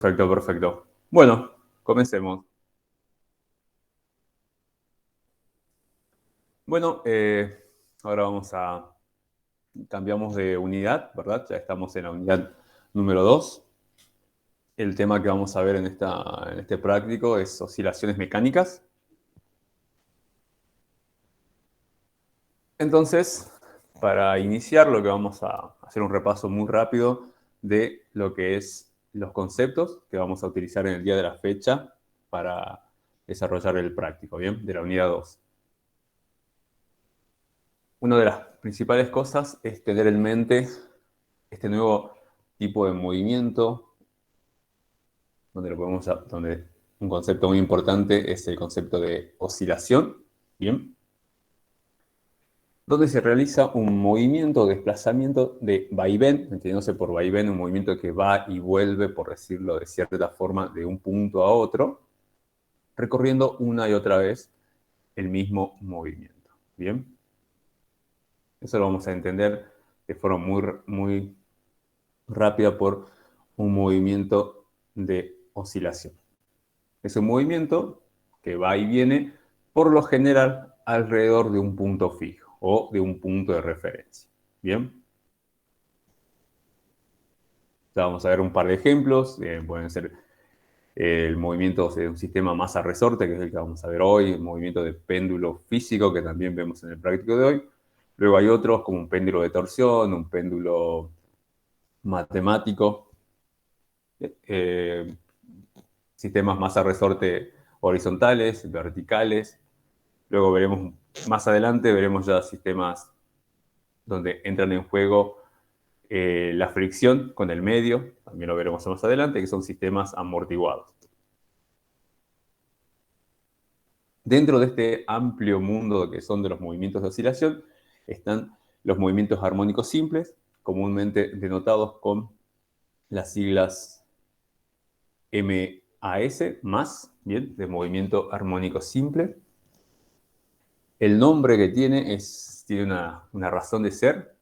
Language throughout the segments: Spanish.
Perfecto, perfecto. Bueno, comencemos. Bueno, ahora cambiamos de unidad, ¿verdad? Ya estamos en la unidad número 2. El tema que vamos a ver en este práctico es oscilaciones mecánicas. Entonces, para iniciar, lo que vamos a hacer un repaso muy rápido de lo que es los conceptos que vamos a utilizar en el día de la fecha para desarrollar el práctico, ¿bien? De la unidad 2. Una de las principales cosas es tener en mente este nuevo tipo de movimiento, donde un concepto muy importante es el concepto de oscilación, ¿bien? Donde se realiza un movimiento o desplazamiento de vaivén, entendiéndose por vaivén un movimiento que va y vuelve, por decirlo de cierta forma, de un punto a otro, recorriendo una y otra vez el mismo movimiento, ¿bien? Eso lo vamos a entender de forma muy rápida por un movimiento de oscilación. Es un movimiento que va y viene, por lo general, alrededor de un punto fijo o de un punto de referencia. Bien, ya vamos a ver un par de ejemplos. Pueden ser el movimiento de un sistema masa-resorte, que es el que vamos a ver hoy, el movimiento de péndulo físico, que también vemos en el práctico de hoy. Luego hay otros como un péndulo de torsión, un péndulo matemático, eh, sistemas masa-resorte horizontales, verticales. Luego veremos, más adelante, veremos ya sistemas donde entran en juego la fricción con el medio, también lo veremos más adelante, que son sistemas amortiguados. Dentro de este amplio mundo que son de los movimientos de oscilación, están los movimientos armónicos simples, comúnmente denotados con las siglas MAS, más, bien, de movimiento armónico simple. El nombre que tiene tiene una razón de ser.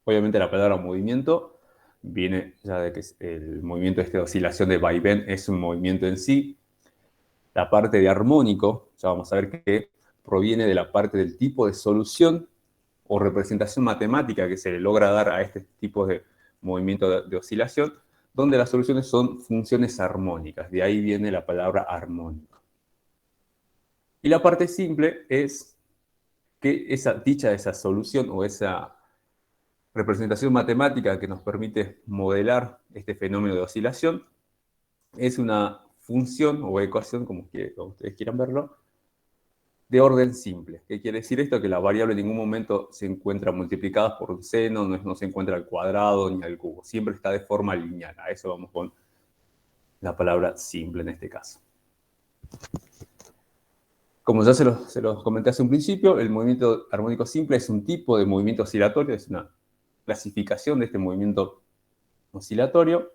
Obviamente la palabra movimiento viene ya de que el movimiento de oscilación de vaivén es un movimiento en sí. La parte de armónico, ya vamos a ver que proviene de la parte del tipo de solución o representación matemática que se le logra dar a este tipo de movimiento de oscilación, donde las soluciones son funciones armónicas. De ahí viene la palabra armónico. Y la parte simple es que esa solución o esa representación matemática que nos permite modelar este fenómeno de oscilación es una función o ecuación, como ustedes quieran verlo, de orden simple. ¿Qué quiere decir esto? Que la variable en ningún momento se encuentra multiplicada por un seno, no se encuentra al cuadrado ni al cubo, siempre está de forma lineal. A eso vamos con la palabra simple en este caso. Como ya se los comenté hace un principio, el movimiento armónico simple es un tipo de movimiento oscilatorio, es una clasificación de este movimiento oscilatorio,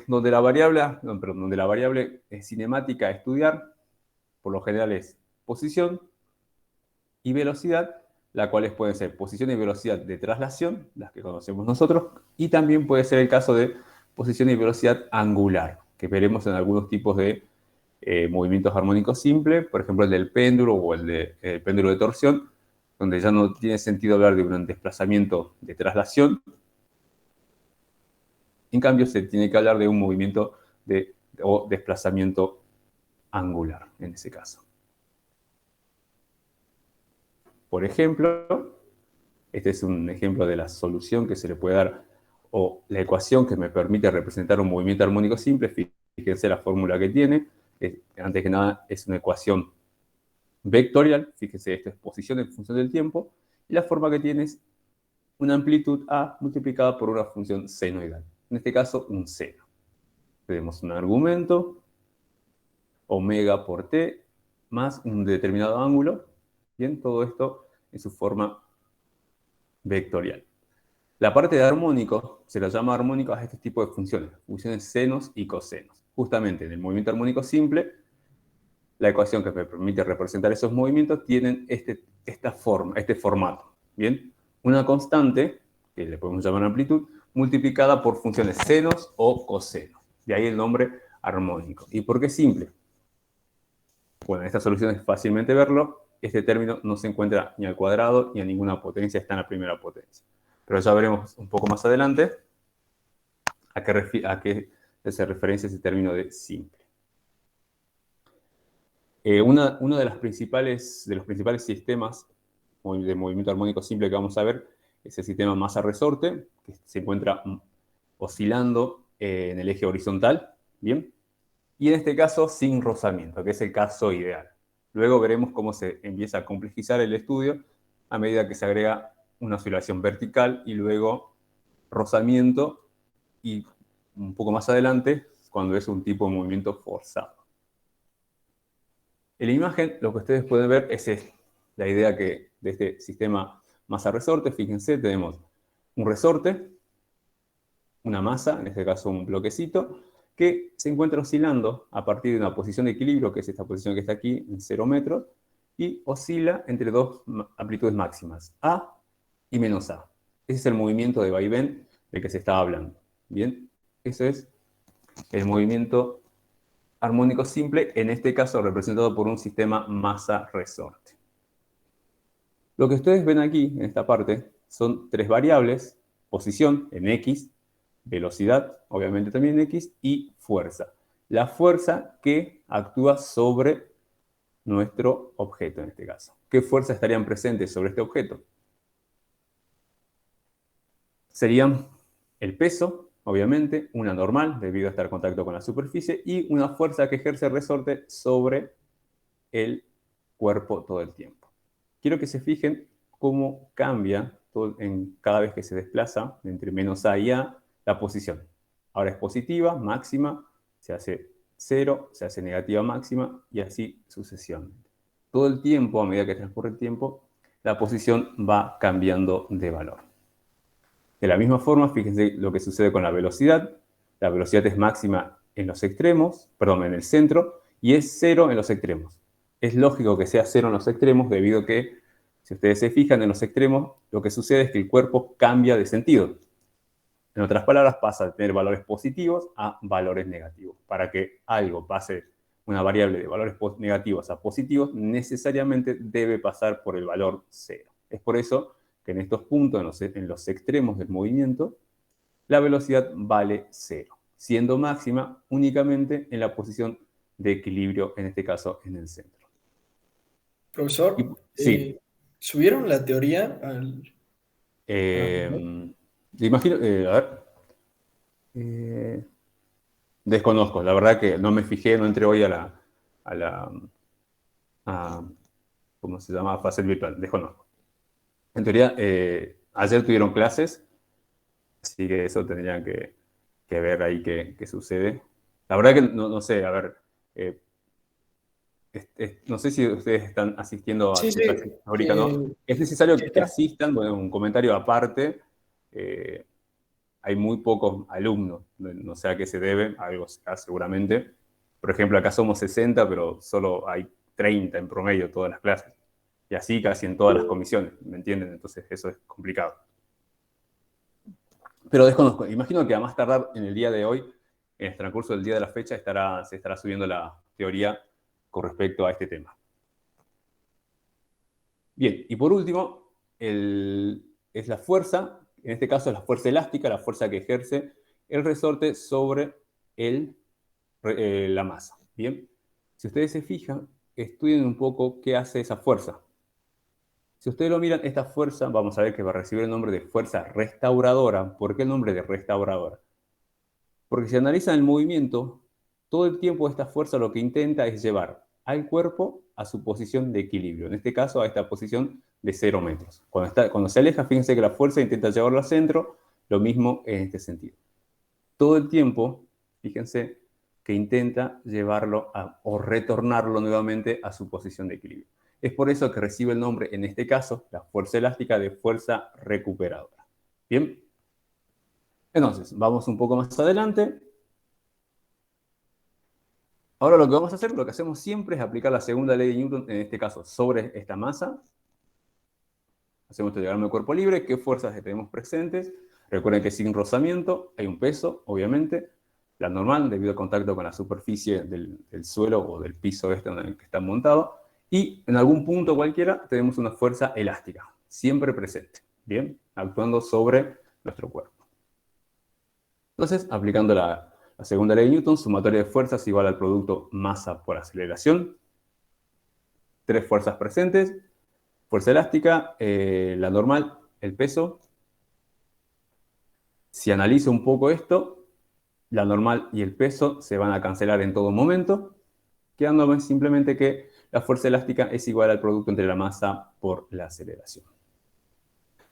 donde la variable cinemática a estudiar, por lo general es posición y velocidad, las cuales pueden ser posición y velocidad de traslación, las que conocemos nosotros, y también puede ser el caso de posición y velocidad angular, que veremos en algunos tipos de movimientos armónicos simples, por ejemplo el del péndulo o el péndulo de torsión, donde ya no tiene sentido hablar de un desplazamiento de traslación. En cambio, se tiene que hablar de un movimiento o desplazamiento angular, en ese caso. Por ejemplo, este es un ejemplo de la solución que se le puede dar, o la ecuación que me permite representar un movimiento armónico simple. Fíjense la fórmula que tiene. Antes que nada, es una ecuación vectorial. Fíjense, esto es posición en función del tiempo. Y la forma que tiene es una amplitud A multiplicada por una función senoidal. En este caso, un seno. Tenemos un argumento, omega por t, más un determinado ángulo. Bien, todo esto en su forma vectorial. La parte de armónico se lo llama armónico a este tipo de funciones, funciones senos y cosenos. Justamente en el movimiento armónico simple, la ecuación que me permite representar esos movimientos tienen esta forma, este formato. Bien, una constante, que le podemos llamar amplitud, multiplicada por funciones senos o cosenos. De ahí el nombre armónico. ¿Y por qué simple? Bueno, en esta solución es fácilmente verlo. Este término no se encuentra ni al cuadrado ni a ninguna potencia, está en la primera potencia. Pero ya veremos un poco más adelante a qué se referencia ese término de simple. Uno de los principales sistemas de movimiento armónico simple que vamos a ver es el sistema masa-resorte, que se encuentra oscilando en el eje horizontal, ¿bien? Y en este caso sin rozamiento, que es el caso ideal. Luego veremos cómo se empieza a complejizar el estudio a medida que se agrega una oscilación vertical y luego rozamiento y un poco más adelante cuando es un tipo de movimiento forzado. En la imagen lo que ustedes pueden ver es la idea que de este sistema masa-resorte. Fíjense, tenemos un resorte, una masa, en este caso un bloquecito, que se encuentra oscilando a partir de una posición de equilibrio, que es esta posición que está aquí, en 0 metros, y oscila entre dos amplitudes máximas, A y menos A. Ese es el movimiento de vaivén del que se estaba hablando. Bien, ese es el movimiento armónico simple, en este caso representado por un sistema masa-resorte. Lo que ustedes ven aquí, en esta parte, son tres variables: posición en X, velocidad, obviamente también en X, y fuerza. La fuerza que actúa sobre nuestro objeto en este caso. ¿Qué fuerzas estarían presentes sobre este objeto? Serían el peso, obviamente, una normal, debido a estar en contacto con la superficie, y una fuerza que ejerce el resorte sobre el cuerpo todo el tiempo. Quiero que se fijen cómo cambia cada vez que se desplaza entre menos A y A la posición. Ahora es positiva, máxima, se hace 0, se hace negativa máxima y así sucesivamente. Todo el tiempo, a medida que transcurre el tiempo, la posición va cambiando de valor. De la misma forma, fíjense lo que sucede con la velocidad. La velocidad es máxima en los extremos, perdón, en el centro, y es 0 en los extremos. Es lógico que sea 0 en los extremos debido a que, si ustedes se fijan en los extremos, lo que sucede es que el cuerpo cambia de sentido. En otras palabras, pasa de tener valores positivos a valores negativos. Para que algo pase, una variable de valores negativos a positivos, necesariamente debe pasar por el valor 0. Es por eso que en estos puntos, en los extremos del movimiento, la velocidad vale 0, siendo máxima únicamente en la posición de equilibrio, en este caso en el centro. Profesor, Sí. ¿subieron la teoría Imagino, a ver. Desconozco, la verdad que no me fijé, no entré hoy a ¿cómo se llama? Fase virtual, desconozco. En teoría, ayer tuvieron clases, así que eso tendrían que ver ahí qué sucede. La verdad que no sé, a ver, no sé si ustedes están asistiendo a Sí, su clase sí, teórica, ¿no? Es necesario que está. asistan, bueno, un comentario aparte. Hay muy pocos alumnos, no sé a qué se debe, algo será seguramente. Por ejemplo, acá somos 60, pero solo hay 30 en promedio todas las clases. Y así casi en todas las comisiones, ¿me entienden? Entonces eso es complicado. Pero desconozco, imagino que a más tardar en el día de hoy, en el transcurso del día de la fecha, se estará subiendo la teoría con respecto a este tema. Bien, y por último, es la fuerza, en este caso es la fuerza elástica, la fuerza que ejerce el resorte sobre la masa. Bien, si ustedes se fijan, estudien un poco qué hace esa fuerza. Si ustedes lo miran, esta fuerza, vamos a ver que va a recibir el nombre de fuerza restauradora. ¿Por qué el nombre de restauradora? Porque si analizan el movimiento, todo el tiempo esta fuerza lo que intenta es llevar al cuerpo a su posición de equilibrio, en este caso a esta posición de 0 metros. Cuando se aleja, fíjense que la fuerza intenta llevarlo al centro, lo mismo en este sentido. Todo el tiempo, fíjense que intenta llevarlo o retornarlo nuevamente a su posición de equilibrio. Es por eso que recibe el nombre, en este caso, la fuerza elástica, de fuerza recuperadora. Bien, entonces, vamos un poco más adelante. Ahora lo que vamos a hacer, lo que hacemos siempre es aplicar la segunda ley de Newton, en este caso, sobre esta masa. hacemos este diagrama de cuerpo libre, qué fuerzas tenemos presentes. Recuerden que sin rozamiento hay un peso, obviamente. La normal, debido al contacto con la superficie del suelo o del piso este en el que está montado. Y en algún punto cualquiera tenemos una fuerza elástica, siempre presente, ¿bien? Actuando sobre nuestro cuerpo. Entonces, aplicando la segunda ley de Newton, sumatoria de fuerzas igual al producto masa por aceleración. Tres fuerzas presentes, fuerza elástica, la normal, el peso. Si analizo un poco esto, la normal y el peso se van a cancelar en todo momento, quedándome simplemente que la fuerza elástica es igual al producto entre la masa por la aceleración.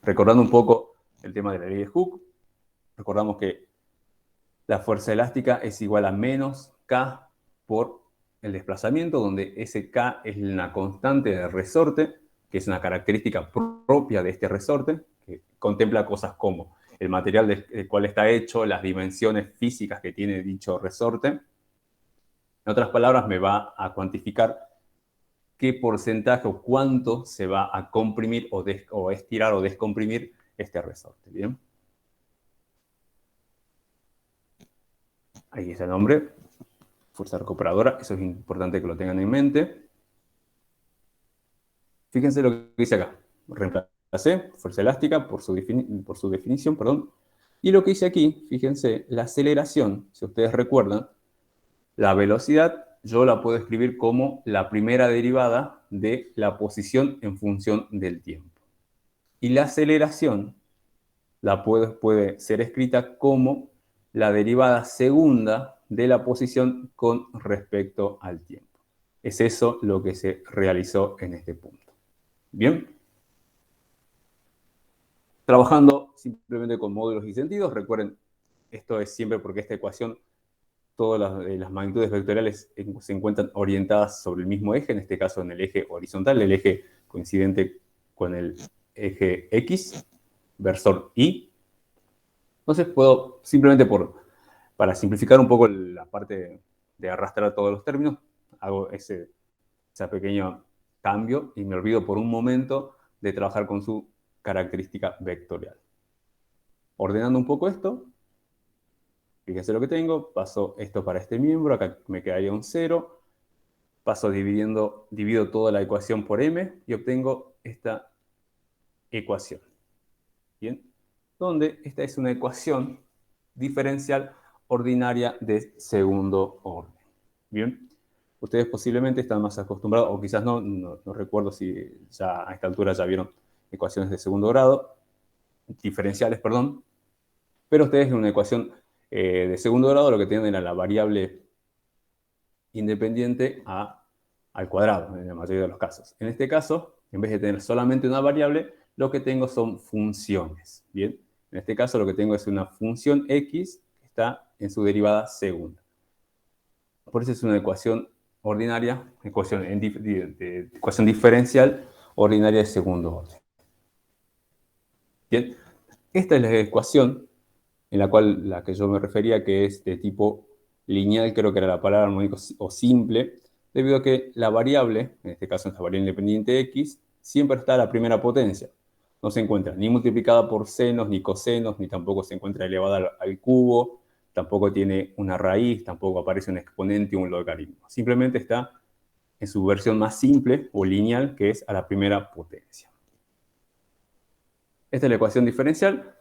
Recordando un poco el tema de la ley de Hooke, recordamos que la fuerza elástica es igual a menos K por el desplazamiento, donde ese K es una constante de resorte, que es una característica propia de este resorte, que contempla cosas como el material del cual está hecho, las dimensiones físicas que tiene dicho resorte. En otras palabras, me va a cuantificar qué porcentaje o cuánto se va a comprimir o estirar o descomprimir este resorte. ¿Bien? Ahí está el nombre, fuerza recuperadora, eso es importante que lo tengan en mente. Fíjense lo que dice acá. Reemplacé fuerza elástica por su definición, perdón. Y lo que dice aquí, fíjense, la aceleración, si ustedes recuerdan, la velocidad yo la puedo escribir como la primera derivada de la posición en función del tiempo. Y la aceleración puede ser escrita como la derivada segunda de la posición con respecto al tiempo. Es eso lo que se realizó en este punto. Bien. Trabajando simplemente con módulos y sentidos, recuerden, esto es siempre porque esta ecuación, todas las magnitudes vectoriales se encuentran orientadas sobre el mismo eje, en este caso en el eje horizontal, el eje coincidente con el eje X, versor Y. Entonces puedo, simplemente para simplificar un poco la parte de arrastrar todos los términos, hago ese pequeño cambio y me olvido por un momento de trabajar con su característica vectorial. Ordenando un poco esto, fíjense lo que tengo, paso esto para este miembro, acá me quedaría un 0, paso divido toda la ecuación por m y obtengo esta ecuación. ¿Bien? Donde esta es una ecuación diferencial ordinaria de segundo orden. ¿Bien? Ustedes posiblemente están más acostumbrados, o quizás no recuerdo si ya a esta altura ya vieron ecuaciones de segundo grado, diferenciales, perdón, pero ustedes en una ecuación de segundo grado lo que tienen era la variable independiente al cuadrado, en la mayoría de los casos. En este caso, en vez de tener solamente una variable, lo que tengo son funciones. ¿Bien? En este caso lo que tengo es una función x que está en su derivada segunda. Por eso es una ecuación ordinaria, ecuación diferencial ordinaria de segundo orden. Bien, esta es la ecuación en la que yo me refería, que es de tipo lineal, creo que era la palabra armónico o simple, debido a que la variable, en este caso esta variable independiente x, siempre está a la primera potencia. No se encuentra ni multiplicada por senos, ni cosenos, ni tampoco se encuentra elevada al cubo, tampoco tiene una raíz, tampoco aparece un exponente o un logaritmo. Simplemente está en su versión más simple o lineal, que es a la primera potencia. Esta es la ecuación diferencial.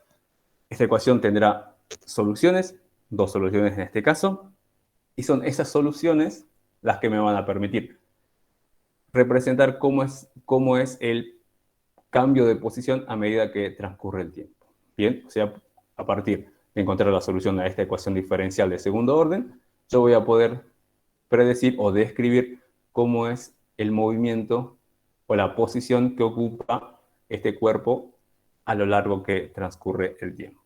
Esta ecuación tendrá soluciones, dos soluciones en este caso, y son esas soluciones las que me van a permitir representar cómo es el cambio de posición a medida que transcurre el tiempo. Bien, o sea, a partir de encontrar la solución a esta ecuación diferencial de segundo orden, yo voy a poder predecir o describir cómo es el movimiento o la posición que ocupa este cuerpo a lo largo que transcurre el tiempo.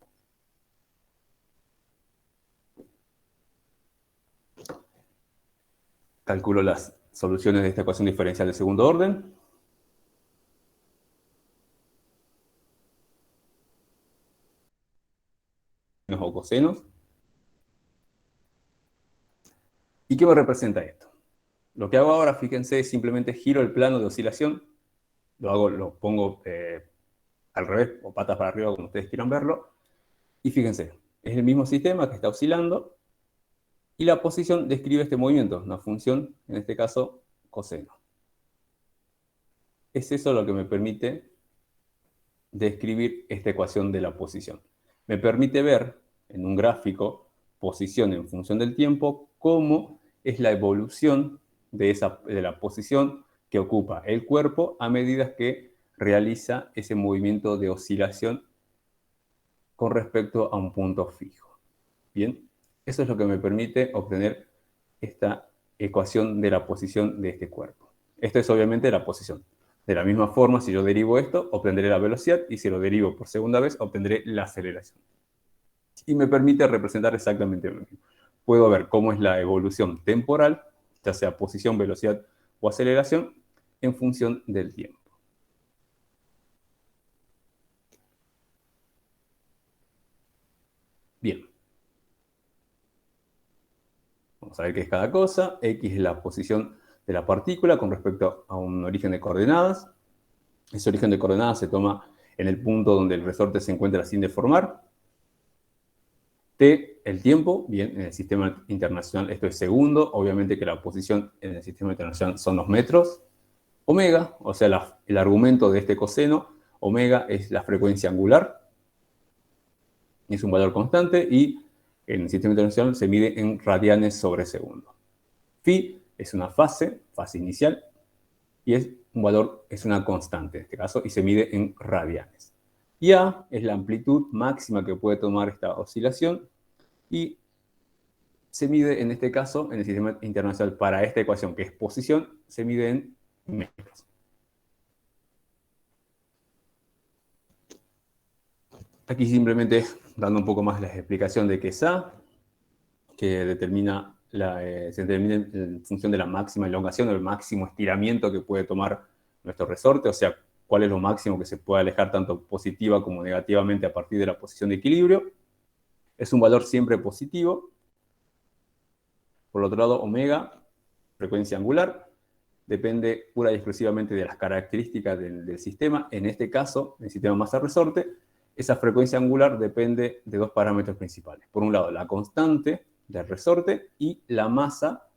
Calculo las soluciones de esta ecuación diferencial de segundo orden. O cosenos. ¿Y qué me representa esto? Lo que hago ahora, fíjense, es simplemente giro el plano de oscilación. Lo pongo al revés, o patas para arriba, como ustedes quieran verlo. Y fíjense, es el mismo sistema que está oscilando, y la posición describe este movimiento, una función, en este caso, coseno. Es eso lo que me permite describir esta ecuación de la posición. Me permite ver en un gráfico posición en función del tiempo cómo es la evolución de la posición que ocupa el cuerpo a medida que realiza ese movimiento de oscilación con respecto a un punto fijo. Bien, eso es lo que me permite obtener esta ecuación de la posición de este cuerpo. Esto es obviamente la posición. De la misma forma, si yo derivo esto, obtendré la velocidad, y si lo derivo por segunda vez, obtendré la aceleración. Y me permite representar exactamente lo mismo. Puedo ver cómo es la evolución temporal, ya sea posición, velocidad o aceleración, en función del tiempo. Bien. Vamos a ver qué es cada cosa. X es la posición de la partícula con respecto a un origen de coordenadas. Ese origen de coordenadas se toma en el punto donde el resorte se encuentra sin deformar. T, el tiempo, bien, en el sistema internacional esto es segundo, obviamente que la posición en el sistema internacional son los metros. Omega, o sea, el argumento de este coseno, omega es la frecuencia angular, es un valor constante, y en el sistema internacional se mide en radianes sobre segundo. Phi es una fase inicial, y es un valor, es una constante en este caso, y se mide en radianes. Y A es la amplitud máxima que puede tomar esta oscilación, y se mide en este caso, en el sistema internacional, para esta ecuación que es posición, se mide en metros. Aquí simplemente dando un poco más la explicación de qué es A, que se determina en función de la máxima elongación o el máximo estiramiento que puede tomar nuestro resorte, o sea, cuál es lo máximo que se puede alejar tanto positiva como negativamente a partir de la posición de equilibrio. Es un valor siempre positivo. Por otro lado, omega, frecuencia angular, depende pura y exclusivamente de las características del sistema. En este caso, el sistema masa-resorte, esa frecuencia angular depende de dos parámetros principales. Por un lado, la constante del resorte y la masa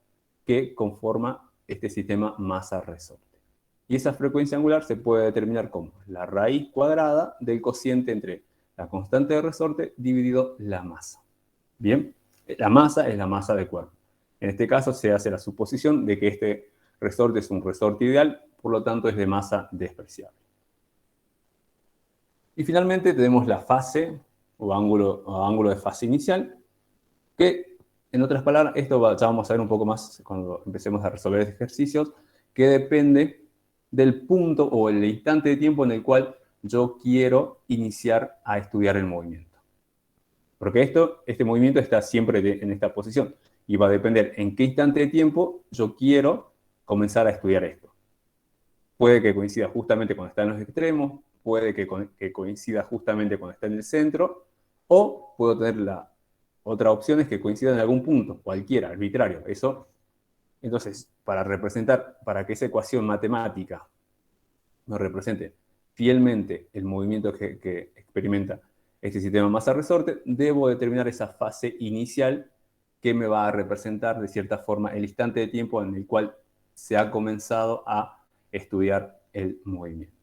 que conforma este sistema masa-resorte. Y esa frecuencia angular se puede determinar como la raíz cuadrada del cociente entre la constante de resorte dividido la masa. Bien, la masa es la masa del cuerpo. En este caso se hace la suposición de que este resorte es un resorte ideal, por lo tanto es de masa despreciable. Y finalmente tenemos la fase o ángulo de fase inicial, que en otras palabras, esto ya vamos a ver un poco más cuando empecemos a resolver ejercicios, que depende del punto o el instante de tiempo en el cual yo quiero iniciar a estudiar el movimiento. Porque este movimiento está siempre en esta posición y va a depender en qué instante de tiempo yo quiero comenzar a estudiar esto. Puede que coincida justamente cuando está en los extremos, puede que coincida justamente cuando está en el centro, o puedo tener la otra opción es que coincida en algún punto, cualquiera, arbitrario. Entonces, para que esa ecuación matemática me represente fielmente el movimiento que experimenta este sistema masa-resorte, debo determinar esa fase inicial que me va a representar de cierta forma el instante de tiempo en el cual se ha comenzado a estudiar el movimiento.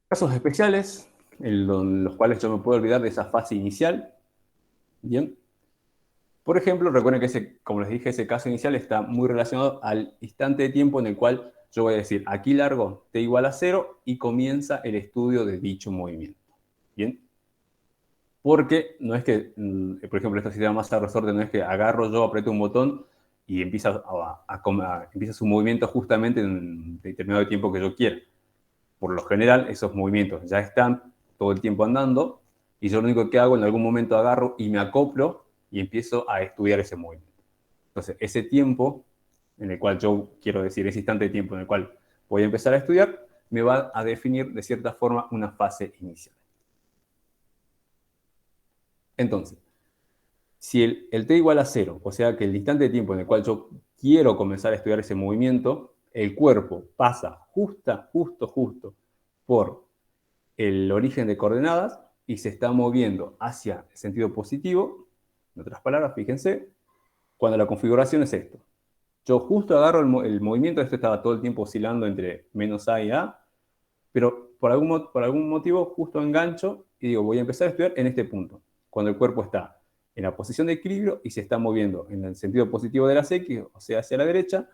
Casos especiales, en los cuales yo me puedo olvidar de esa fase inicial. Bien. Por ejemplo, recuerden que, como les dije, ese caso inicial está muy relacionado al instante de tiempo en el cual yo voy a decir, aquí largo t igual a 0 y comienza el estudio de dicho movimiento. ¿Bien? Porque no es que, por ejemplo, este sistema masa-resorte no es que agarro yo, aprieto un botón y empieza su movimiento justamente en un determinado tiempo que yo quiera. Por lo general, esos movimientos ya están todo el tiempo andando y yo lo único que hago en algún momento agarro y me acoplo y empiezo a estudiar ese movimiento. Entonces, ese tiempo en el cual yo quiero decir, ese instante de tiempo en el cual voy a empezar a estudiar, me va a definir de cierta forma una fase inicial. Entonces, Si el t igual a 0, o sea que el instante de tiempo en el cual yo quiero comenzar a estudiar ese movimiento, el cuerpo pasa justo por el origen de coordenadas y se está moviendo hacia el sentido positivo. En otras palabras, fíjense, cuando la configuración es esto. Yo justo agarro el movimiento, esto estaba todo el tiempo oscilando entre menos A y A, pero por algún motivo justo engancho y digo, voy a empezar a estudiar en este punto, cuando el cuerpo está en la posición de equilibrio y se está moviendo en el sentido positivo de las X, o sea, hacia la derecha,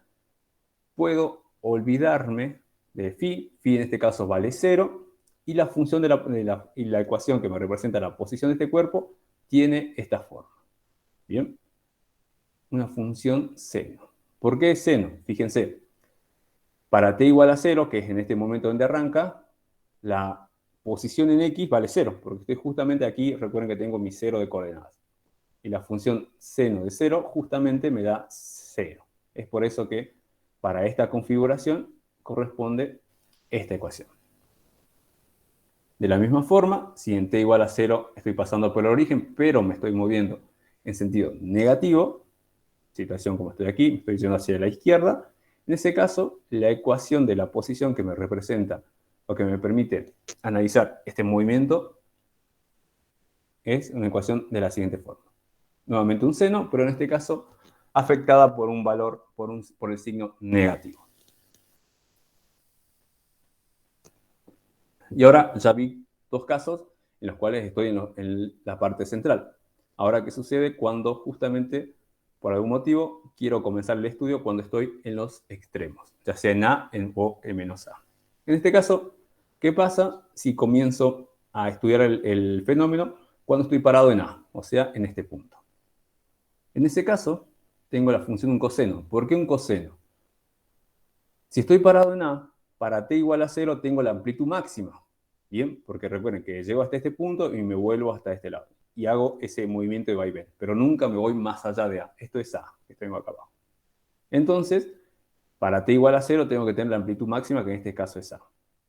puedo olvidarme de phi en este caso vale 0, y la función y la ecuación que me representa la posición de este cuerpo tiene esta forma. ¿Bien? Una función seno. ¿Por qué seno? Fíjense, para t igual a 0, que es en este momento donde arranca, la posición en x vale 0, porque estoy justamente aquí, recuerden que tengo mi 0 de coordenadas. Y la función seno de 0 justamente me da 0. Es por eso que para esta configuración corresponde esta ecuación. De la misma forma, si en t igual a 0 estoy pasando por el origen, pero me estoy moviendo en sentido negativo, situación como estoy aquí, me estoy yendo hacia la izquierda, en ese caso, la ecuación de la posición que me representa o que me permite analizar este movimiento es una ecuación de la siguiente forma. Nuevamente un seno, pero en este caso afectada por un valor, por el signo negativo. Y ahora ya vi dos casos en los cuales estoy en la parte central. Ahora, ¿qué sucede cuando justamente, por algún motivo, quiero comenzar el estudio cuando estoy en los extremos, ya sea en A o en menos A? En este caso, ¿qué pasa si comienzo a estudiar el fenómeno cuando estoy parado en A, o sea, en este punto? En ese caso, tengo la función de un coseno. ¿Por qué un coseno? Si estoy parado en A, para t igual a 0 tengo la amplitud máxima. Bien, porque recuerden que llego hasta este punto y me vuelvo hasta este lado. Y hago ese movimiento de vaivén. Pero nunca me voy más allá de A. Esto es A, que tengo acá abajo. Entonces, para t igual a 0 tengo que tener la amplitud máxima, que en este caso es A.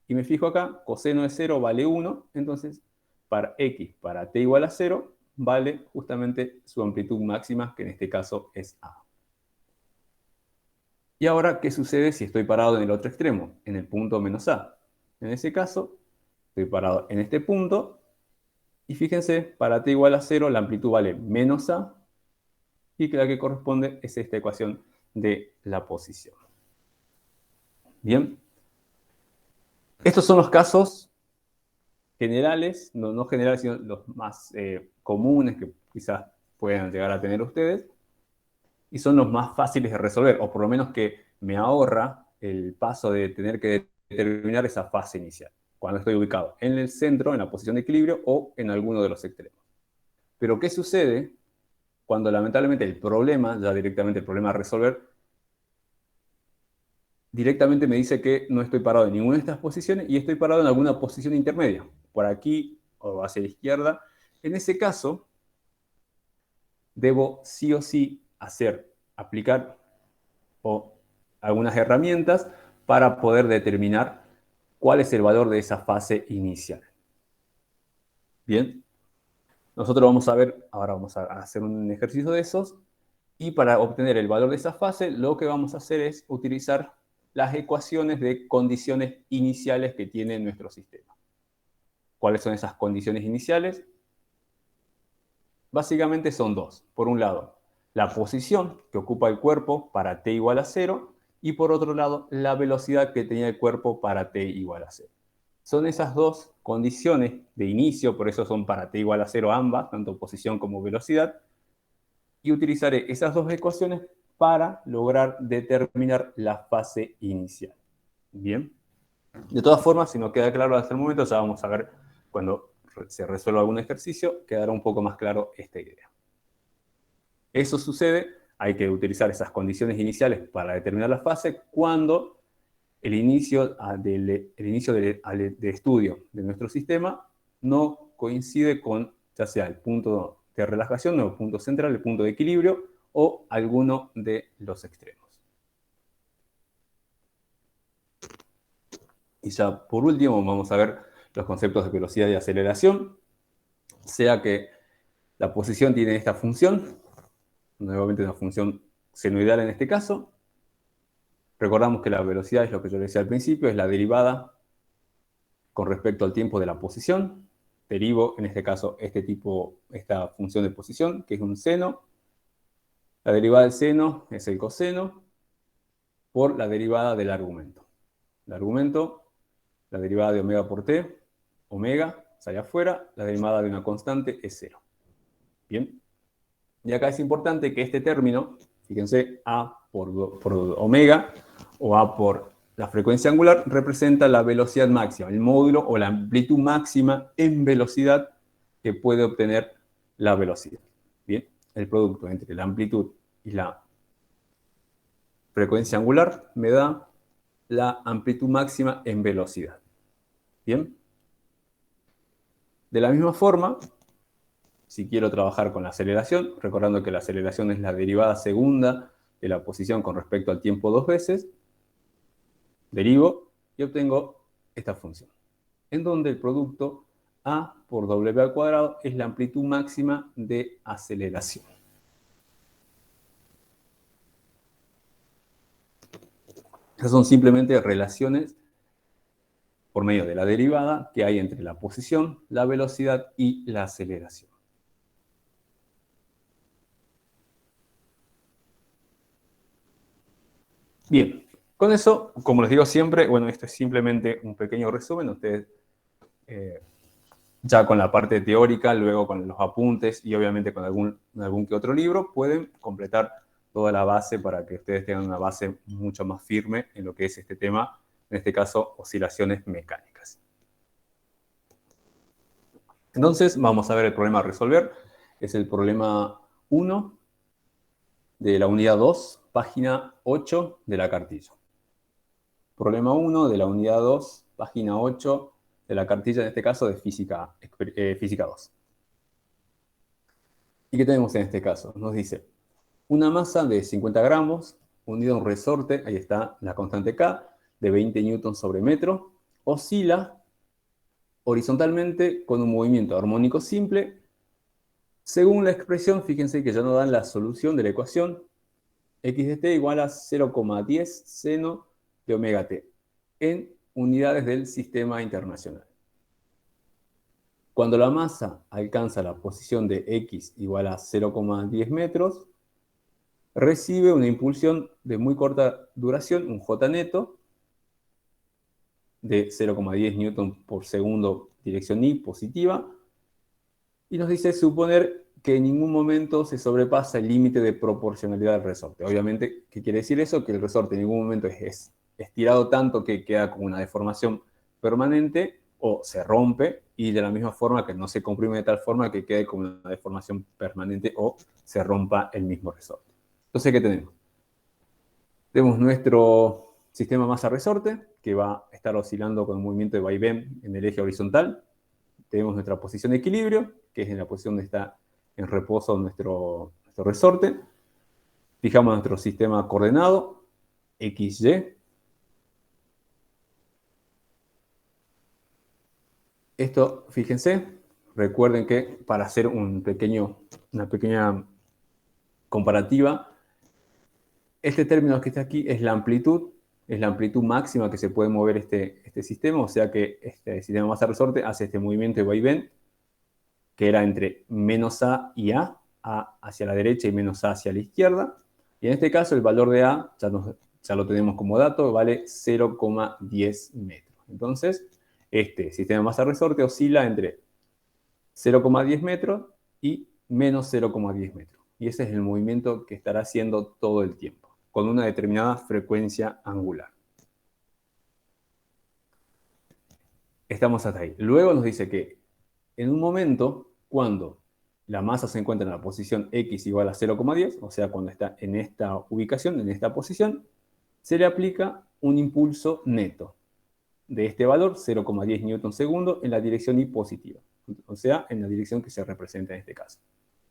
Y me fijo acá, coseno de 0 vale 1. Entonces, para x, para t igual a 0, vale justamente su amplitud máxima, que en este caso es A. Y ahora, ¿qué sucede si estoy parado en el otro extremo? En el punto menos A. En ese caso, estoy parado en este punto. Y fíjense, para t igual a 0, la amplitud vale menos A. Y la que corresponde es esta ecuación de la posición. Bien. Estos son los casos generales, no generales, sino los más comunes que quizás puedan llegar a tener ustedes. Y son los más fáciles de resolver, o por lo menos que me ahorra el paso de tener que determinar esa fase inicial, cuando estoy ubicado en el centro, en la posición de equilibrio, o en alguno de los extremos. Pero ¿qué sucede cuando lamentablemente el problema, ya directamente el problema a resolver, directamente me dice que no estoy parado en ninguna de estas posiciones y estoy parado en alguna posición intermedia, por aquí o hacia la izquierda? En ese caso, debo sí o sí aplicar o algunas herramientas para poder determinar cuál es el valor de esa fase inicial. Bien, nosotros vamos a ver, ahora vamos a hacer un ejercicio de esos, y para obtener el valor de esa fase, lo que vamos a hacer es utilizar las ecuaciones de condiciones iniciales que tiene nuestro sistema. ¿Cuáles son esas condiciones iniciales? Básicamente son dos. Por un lado, la posición que ocupa el cuerpo para t igual a 0, y por otro lado, la velocidad que tenía el cuerpo para t igual a 0. Son esas dos condiciones de inicio, por eso son para t igual a 0 ambas, tanto posición como velocidad, y utilizaré esas dos ecuaciones para lograr determinar la fase inicial. Bien. De todas formas, si no queda claro hasta el momento, ya vamos a ver cuando se resuelva algún ejercicio, quedará un poco más claro esta idea. Eso sucede, hay que utilizar esas condiciones iniciales para determinar la fase cuando el inicio de estudio de nuestro sistema no coincide con ya sea el punto de relajación o el punto central, el punto de equilibrio o alguno de los extremos. Y ya por último vamos a ver los conceptos de velocidad y aceleración, sea que La posición tiene esta función, nuevamente una función senoidal en este caso. Recordamos que la velocidad es lo que yo les decía al principio, es la derivada con respecto al tiempo de la posición. Derivo, en este caso, esta función de posición, que es un seno. La derivada del seno es el coseno por la derivada del argumento. El argumento, la derivada de omega por t, omega, sale afuera, la derivada de una constante es 0. Bien. Y acá es importante que este término, fíjense, A por omega o A por la frecuencia angular, representa la velocidad máxima, el módulo o la amplitud máxima en velocidad que puede obtener la velocidad. Bien, el producto entre la amplitud y la frecuencia angular me da la amplitud máxima en velocidad. Bien. De la misma forma, si quiero trabajar con la aceleración, recordando que la aceleración es la derivada segunda de la posición con respecto al tiempo dos veces, derivo y obtengo esta función, en donde el producto A por W al cuadrado es la amplitud máxima de aceleración. Esas son simplemente relaciones por medio de la derivada que hay entre la posición, la velocidad y la aceleración. Bien, con eso, como les digo siempre, bueno, esto es simplemente un pequeño resumen. Ustedes ya con la parte teórica, luego con los apuntes y obviamente con algún que otro libro, pueden completar toda la base para que ustedes tengan una base mucho más firme en lo que es este tema, en este caso, oscilaciones mecánicas. Entonces, vamos a ver el problema a resolver. Es el problema 1 de la unidad 2, página 8 de la cartilla. Problema 1 de la unidad 2, página 8 de la cartilla, en este caso de física 2. ¿Y qué tenemos en este caso? Nos dice, una masa de 50 gramos unida a un resorte, ahí está la constante K, de 20 newtons sobre metro, oscila horizontalmente con un movimiento armónico simple. Según la expresión, fíjense que ya nos dan la solución de la ecuación, x de t igual a 0,10 seno de omega t, en unidades del sistema internacional. Cuando la masa alcanza la posición de x igual a 0,10 metros, recibe una impulsión de muy corta duración, un J neto, de 0,10 newton por segundo, dirección Y positiva, y nos dice suponer que en ningún momento se sobrepasa el límite de proporcionalidad del resorte. Obviamente, ¿qué quiere decir eso? Que el resorte en ningún momento es estirado tanto que queda con una deformación permanente o se rompe, y de la misma forma que no se comprime de tal forma que quede con una deformación permanente o se rompa el mismo resorte. Entonces, ¿qué tenemos? Tenemos nuestro sistema masa-resorte, que va a estar oscilando con un movimiento de vaivén en el eje horizontal. Tenemos nuestra posición de equilibrio, que es en la posición donde está en reposo nuestro resorte. Fijamos nuestro sistema coordenado, XY. Esto, fíjense, recuerden que para hacer una pequeña comparativa, este término que está aquí es la amplitud máxima que se puede mover este sistema, o sea que este sistema masa-resorte hace este movimiento de vaivén, que era entre menos A y A hacia la derecha y menos A hacia la izquierda. Y en este caso el valor de A, ya lo tenemos como dato, vale 0,10 metros. Entonces, este sistema masa-resorte oscila entre 0,10 metros y menos 0,10 metros. Y ese es el movimiento que estará haciendo todo el tiempo, con una determinada frecuencia angular. Estamos hasta ahí. Luego nos dice que en un momento, cuando la masa se encuentra en la posición x igual a 0,10, o sea, cuando está en esta ubicación, en esta posición, se le aplica un impulso neto de este valor, 0,10 newton segundo, en la dirección y positiva, o sea, en la dirección que se representa en este caso.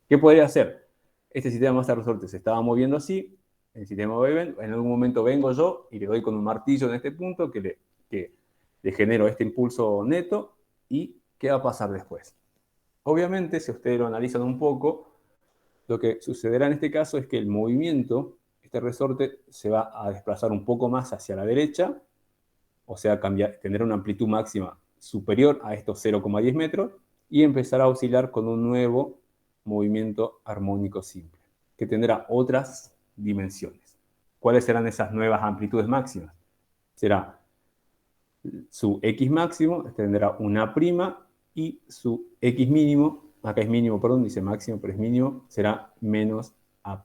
¿Qué podría hacer? Este sistema masa-resorte se estaba moviendo así, el sistema vaivén, en algún momento vengo yo y le doy con un martillo en este punto que le genero este impulso neto, y ¿qué va a pasar después? Obviamente, si ustedes lo analizan un poco, lo que sucederá en este caso es que el movimiento, este resorte, se va a desplazar un poco más hacia la derecha, o sea, tendrá una amplitud máxima superior a estos 0,10 metros y empezará a oscilar con un nuevo movimiento armónico simple, que tendrá otras dimensiones. ¿Cuáles serán esas nuevas amplitudes máximas? Será su X máximo, tendrá una prima, y su X mínimo, acá es mínimo, perdón, dice máximo, pero es mínimo, será menos A'.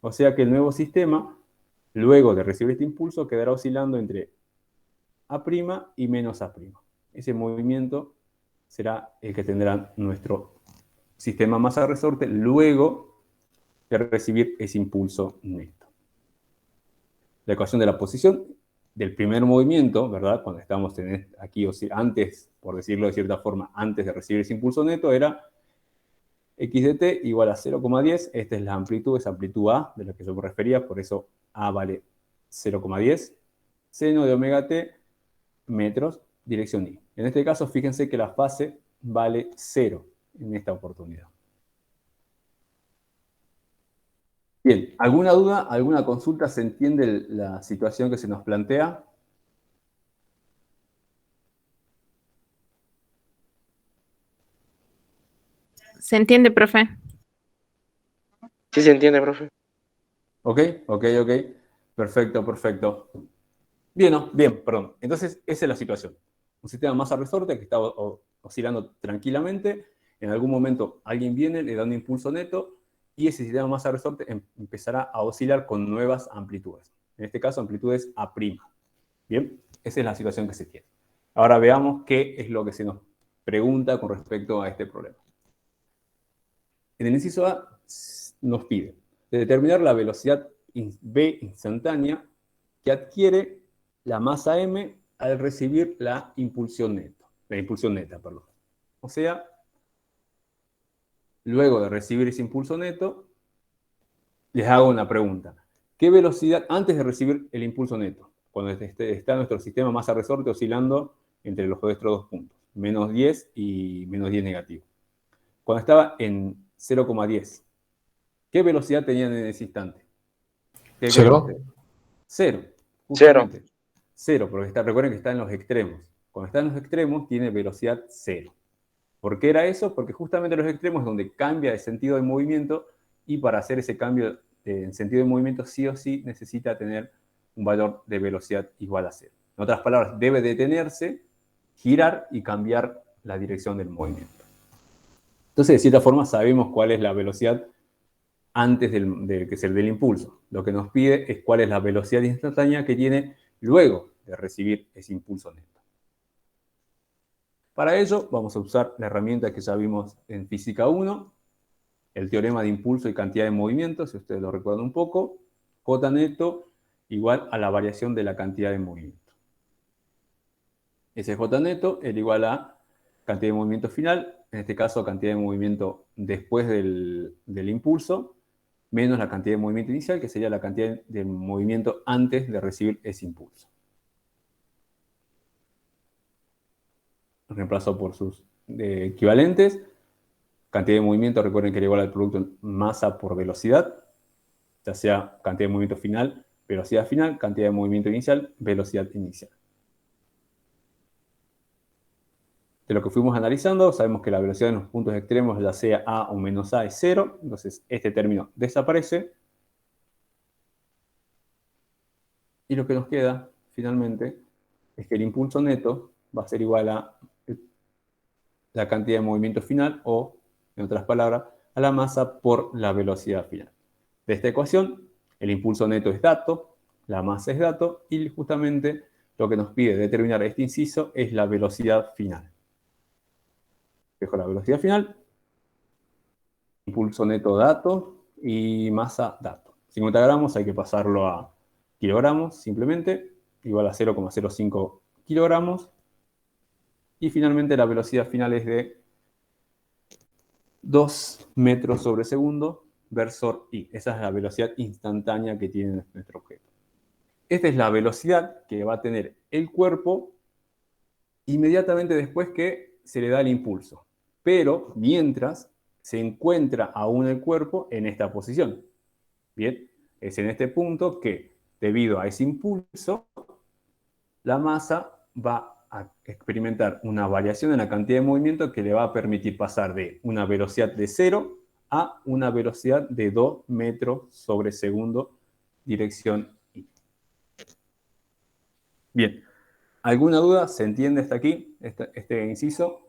O sea que el nuevo sistema, luego de recibir este impulso, quedará oscilando entre A' y menos A'. Ese movimiento será el que tendrá nuestro sistema masa-resorte luego de recibir ese impulso neto. La ecuación de la posición del primer movimiento, ¿verdad? Cuando estamos aquí, antes, por decirlo de cierta forma, antes de recibir ese impulso neto, era x de t igual a 0,10. Esta es la amplitud, es amplitud A, de la que yo me refería, por eso A vale 0,10. Seno de omega t, metros, dirección y. En este caso, fíjense que la fase vale 0 en esta oportunidad. Bien, ¿alguna duda, alguna consulta? ¿Se entiende la situación que se nos plantea? ¿Se entiende, profe? Sí se entiende, profe. Ok. Perfecto, perfecto. Bien, ¿no? Bien, perdón. Entonces, esa es la situación. Un sistema masa-resorte que está oscilando tranquilamente. En algún momento alguien viene, le da un impulso neto y ese sistema masa-resorte empezará a oscilar con nuevas amplitudes. En este caso, amplitudes A'. Bien, esa es la situación que se tiene. Ahora veamos qué es lo que se nos pregunta con respecto a este problema. En el inciso A nos pide determinar la velocidad v instantánea que adquiere la masa m al recibir la impulsión neta. O sea, luego de recibir ese impulso neto, les hago una pregunta. ¿Qué velocidad, antes de recibir el impulso neto, cuando está nuestro sistema masa-resorte oscilando entre los dos puntos, menos 10 y menos 10 negativo? Cuando estaba en 0,10, ¿qué velocidad tenían en ese instante? ¿Qué creen Cero. ustedes? Cero, Cero. justamente. Cero, porque recuerden que está en los extremos. Cuando está en los extremos, tiene velocidad cero. ¿Por qué era eso? Porque justamente en los extremos es donde cambia de sentido de movimiento, y para hacer ese cambio en sentido de movimiento sí o sí necesita tener un valor de velocidad igual a cero. En otras palabras, debe detenerse, girar y cambiar la dirección del movimiento. Entonces, de cierta forma, sabemos cuál es la velocidad antes del impulso. Lo que nos pide es cuál es la velocidad instantánea que tiene luego de recibir ese impulso neto. Para ello, vamos a usar la herramienta que ya vimos en Física 1, el teorema de impulso y cantidad de movimiento, si ustedes lo recuerdan un poco, J neto igual a la variación de la cantidad de movimiento. Ese J neto es igual a cantidad de movimiento final, en este caso cantidad de movimiento después del impulso, menos la cantidad de movimiento inicial, que sería la cantidad de movimiento antes de recibir ese impulso. Reemplazo por sus equivalentes. Cantidad de movimiento, recuerden que era igual al producto masa por velocidad, ya sea cantidad de movimiento final, velocidad final, cantidad de movimiento inicial, velocidad inicial. De lo que fuimos analizando, sabemos que la velocidad en los puntos extremos, ya sea A o menos A, es cero, entonces este término desaparece. Y lo que nos queda, finalmente, es que el impulso neto va a ser igual a la cantidad de movimiento final, o, en otras palabras, a la masa por la velocidad final. De esta ecuación, el impulso neto es dato, la masa es dato, y justamente lo que nos pide determinar este inciso es la velocidad final. Dejo la velocidad final, impulso neto dato y masa dato. 50 gramos hay que pasarlo a kilogramos, simplemente, igual a 0,05 kilogramos. Y finalmente la velocidad final es de 2 metros sobre segundo versor I. Esa es la velocidad instantánea que tiene nuestro objeto. Esta es la velocidad que va a tener el cuerpo inmediatamente después que se le da el impulso. pero mientras se encuentra aún el cuerpo en esta posición. Bien, es en este punto que, debido a ese impulso, la masa va a experimentar una variación en la cantidad de movimiento que le va a permitir pasar de una velocidad de 0 a una velocidad de 2 metros sobre segundo, dirección I. Bien, ¿alguna duda? ¿Se entiende hasta aquí este inciso?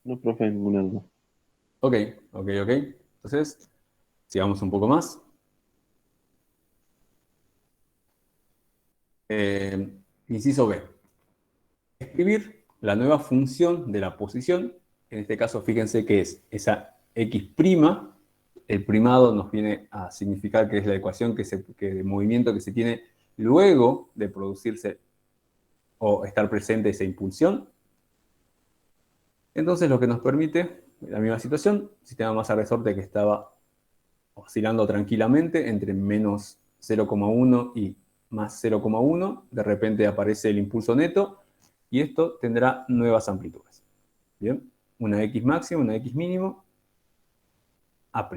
No, profe, ninguna duda. Ok. Entonces, sigamos un poco más. Inciso B. Escribir la nueva función de la posición. En este caso, fíjense que es esa x'. El primado nos viene a significar que es la ecuación de movimiento que se tiene luego de producirse o estar presente esa impulsión. Entonces, lo que nos permite, la misma situación, sistema masa-resorte que estaba oscilando tranquilamente entre menos 0,1 y más 0,1, de repente aparece el impulso neto, y esto tendrá nuevas amplitudes. Bien, una x máxima, una x mínimo, A'.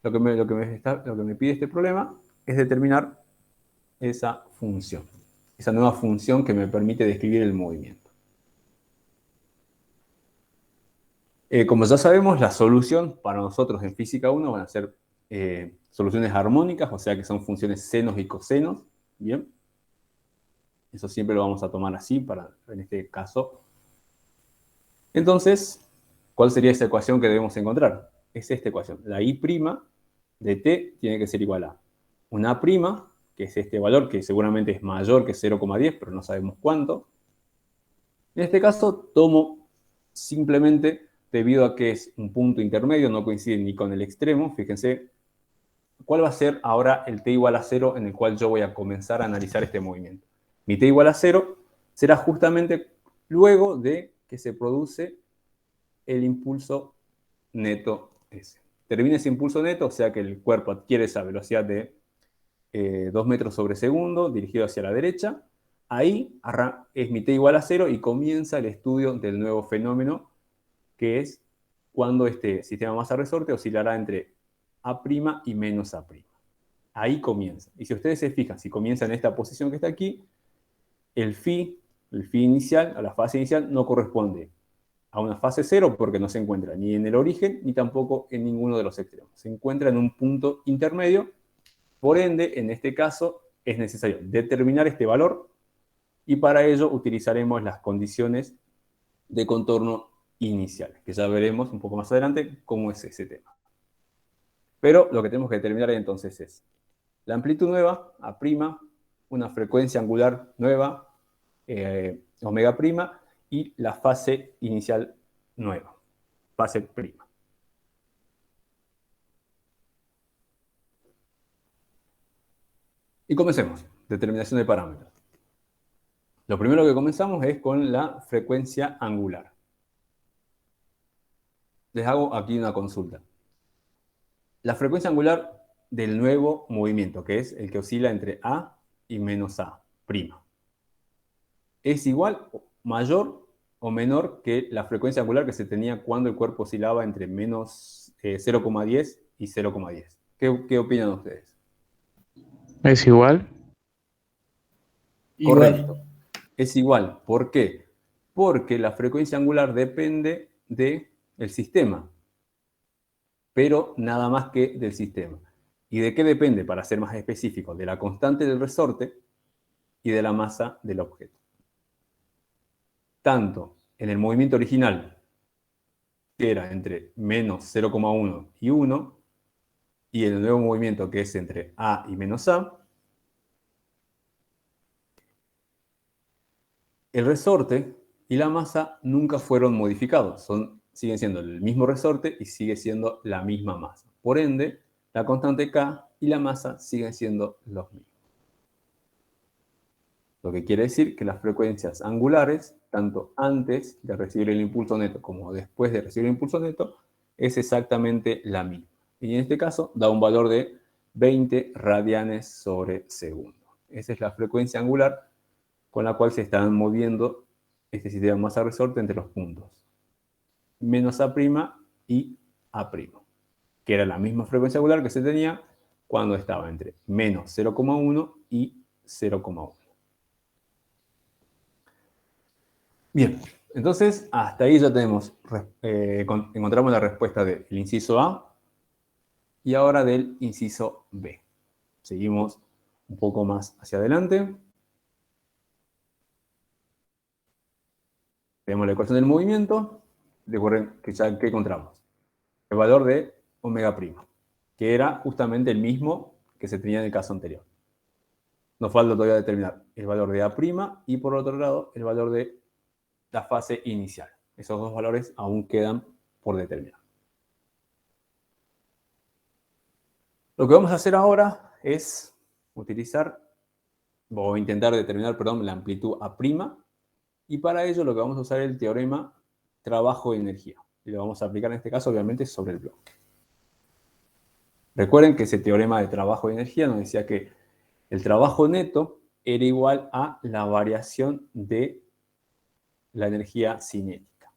Lo que me pide este problema es determinar esa función, esa nueva función que me permite describir el movimiento. Como ya sabemos, la solución para nosotros en Física 1 van a ser soluciones armónicas, o sea que son funciones senos y cosenos. Bien, eso siempre lo vamos a tomar así en este caso. Entonces, ¿cuál sería esa ecuación que debemos encontrar? Es esta ecuación. La I' de t tiene que ser igual a una A', que es este valor que seguramente es mayor que 0,10, pero no sabemos cuánto. En este caso, tomo simplemente, debido a que es un punto intermedio, no coincide ni con el extremo, fíjense, ¿cuál va a ser ahora el t igual a 0 en el cual yo voy a comenzar a analizar este movimiento? Mi t igual a 0 será justamente luego de que se produce el impulso neto S. Termina ese impulso neto, o sea que el cuerpo adquiere esa velocidad de 2 metros sobre segundo, dirigido hacia la derecha. Ahí es mi t igual a 0 y comienza el estudio del nuevo fenómeno, que es cuando este sistema masa-resorte oscilará entre A' y menos A'. Ahí comienza. Y si ustedes se fijan, si comienza en esta posición que está aquí, el phi inicial, a la fase inicial, no corresponde a una fase 0 porque no se encuentra ni en el origen ni tampoco en ninguno de los extremos. Se encuentra en un punto intermedio. Por ende, en este caso, es necesario determinar este valor y para ello utilizaremos las condiciones de contorno iniciales, que ya veremos un poco más adelante cómo es ese tema. Pero lo que tenemos que determinar entonces es la amplitud nueva, A', una frecuencia angular nueva, omega', y la fase inicial nueva, fase prima. Y comencemos. Determinación de parámetros. Lo primero que comenzamos es con la frecuencia angular. Les hago aquí una consulta. La frecuencia angular del nuevo movimiento, que es el que oscila entre A y menos A', ¿es igual, mayor o menor que la frecuencia angular que se tenía cuando el cuerpo oscilaba entre menos 0,10 y 0,10? ¿Qué opinan ustedes? ¿Es igual? Correcto. Igual. Es igual. ¿Por qué? Porque la frecuencia angular depende del sistema, pero nada más que del sistema. ¿Y de qué depende? Para ser más específico, de la constante del resorte y de la masa del objeto. Tanto en el movimiento original, que era entre menos 0,1 y 1, y en el nuevo movimiento, que es entre A y menos A, el resorte y la masa nunca fueron modificados. Siguen siendo el mismo resorte y sigue siendo la misma masa. Por ende, la constante K y la masa siguen siendo los mismos. Lo que quiere decir que las frecuencias angulares, tanto antes de recibir el impulso neto como después de recibir el impulso neto, es exactamente la misma. Y en este caso da un valor de 20 radianes sobre segundo. Esa es la frecuencia angular con la cual se están moviendo este sistema masa-resorte entre los puntos. Menos A' y A', que era la misma frecuencia angular que se tenía cuando estaba entre menos 0,1 y 0,1. Bien, entonces hasta ahí ya tenemos, encontramos la respuesta del inciso A y ahora del inciso B. Seguimos un poco más hacia adelante. Tenemos la ecuación del movimiento. Recuerden que ya que encontramos el valor de omega', que era justamente el mismo que se tenía en el caso anterior. Nos falta todavía determinar el valor de A' y por otro lado el valor de la fase inicial. Esos dos valores aún quedan por determinar. Lo que vamos a hacer ahora es utilizar, o intentar determinar, perdón, la amplitud A', y para ello lo que vamos a usar es el teorema trabajo y energía. Y lo vamos a aplicar en este caso, obviamente, sobre el bloque. Recuerden que ese teorema de trabajo y energía nos decía que el trabajo neto era igual a la variación de la energía cinética.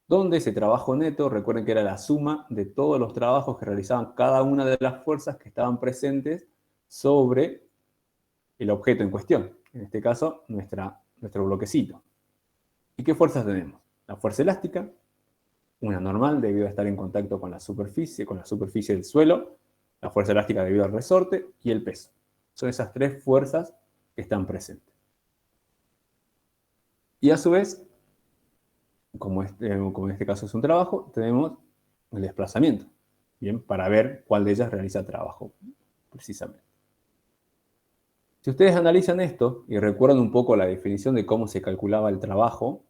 Donde ese trabajo neto, recuerden que era la suma de todos los trabajos que realizaban cada una de las fuerzas que estaban presentes sobre el objeto en cuestión. En este caso, nuestro bloquecito. ¿Y qué fuerzas tenemos? La fuerza elástica, una normal debido a estar en contacto con la superficie del suelo, la fuerza elástica debido al resorte y el peso. Son esas tres fuerzas que están presentes. Y a su vez, como en este caso es un trabajo, tenemos el desplazamiento. Bien, para ver cuál de ellas realiza trabajo, precisamente. Si ustedes analizan esto y recuerdan un poco la definición de cómo se calculaba el trabajo,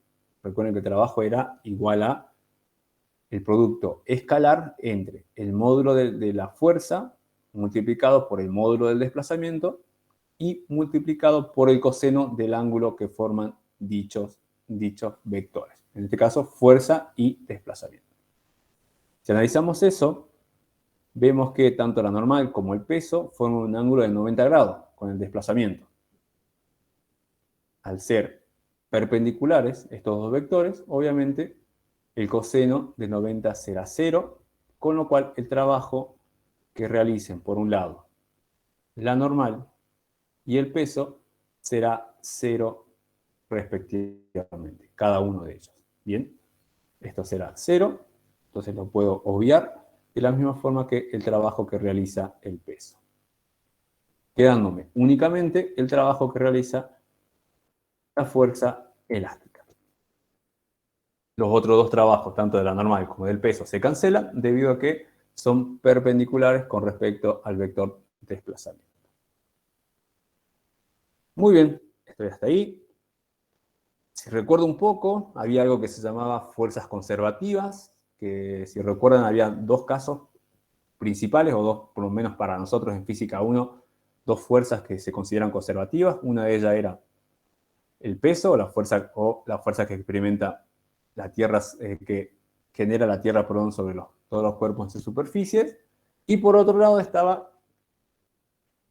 recuerden que el trabajo era igual a el producto escalar entre el módulo de la fuerza multiplicado por el módulo del desplazamiento y multiplicado por el coseno del ángulo que forman dichos vectores. En este caso, fuerza y desplazamiento. Si analizamos eso, vemos que tanto la normal como el peso forman un ángulo de 90 grados con el desplazamiento. Al ser perpendiculares estos dos vectores, obviamente el coseno de 90 será 0, con lo cual el trabajo que realicen, por un lado, la normal y el peso será 0 respectivamente, cada uno de ellos. Bien, esto será 0, entonces lo puedo obviar de la misma forma que el trabajo que realiza el peso, quedándome únicamente el trabajo que realiza la fuerza elástica. Los otros dos trabajos, tanto de la normal como del peso, se cancelan debido a que son perpendiculares con respecto al vector desplazamiento. Muy bien, estoy hasta ahí. Si recuerdo un poco, había algo que se llamaba fuerzas conservativas, que si recuerdan había dos casos principales, o dos, por lo menos para nosotros en Física 1, dos fuerzas que se consideran conservativas. Una de ellas era el peso, o la fuerza que experimenta la Tierra, que genera la Tierra, perdón, sobre todos los cuerpos en superficies. Y por otro lado estaba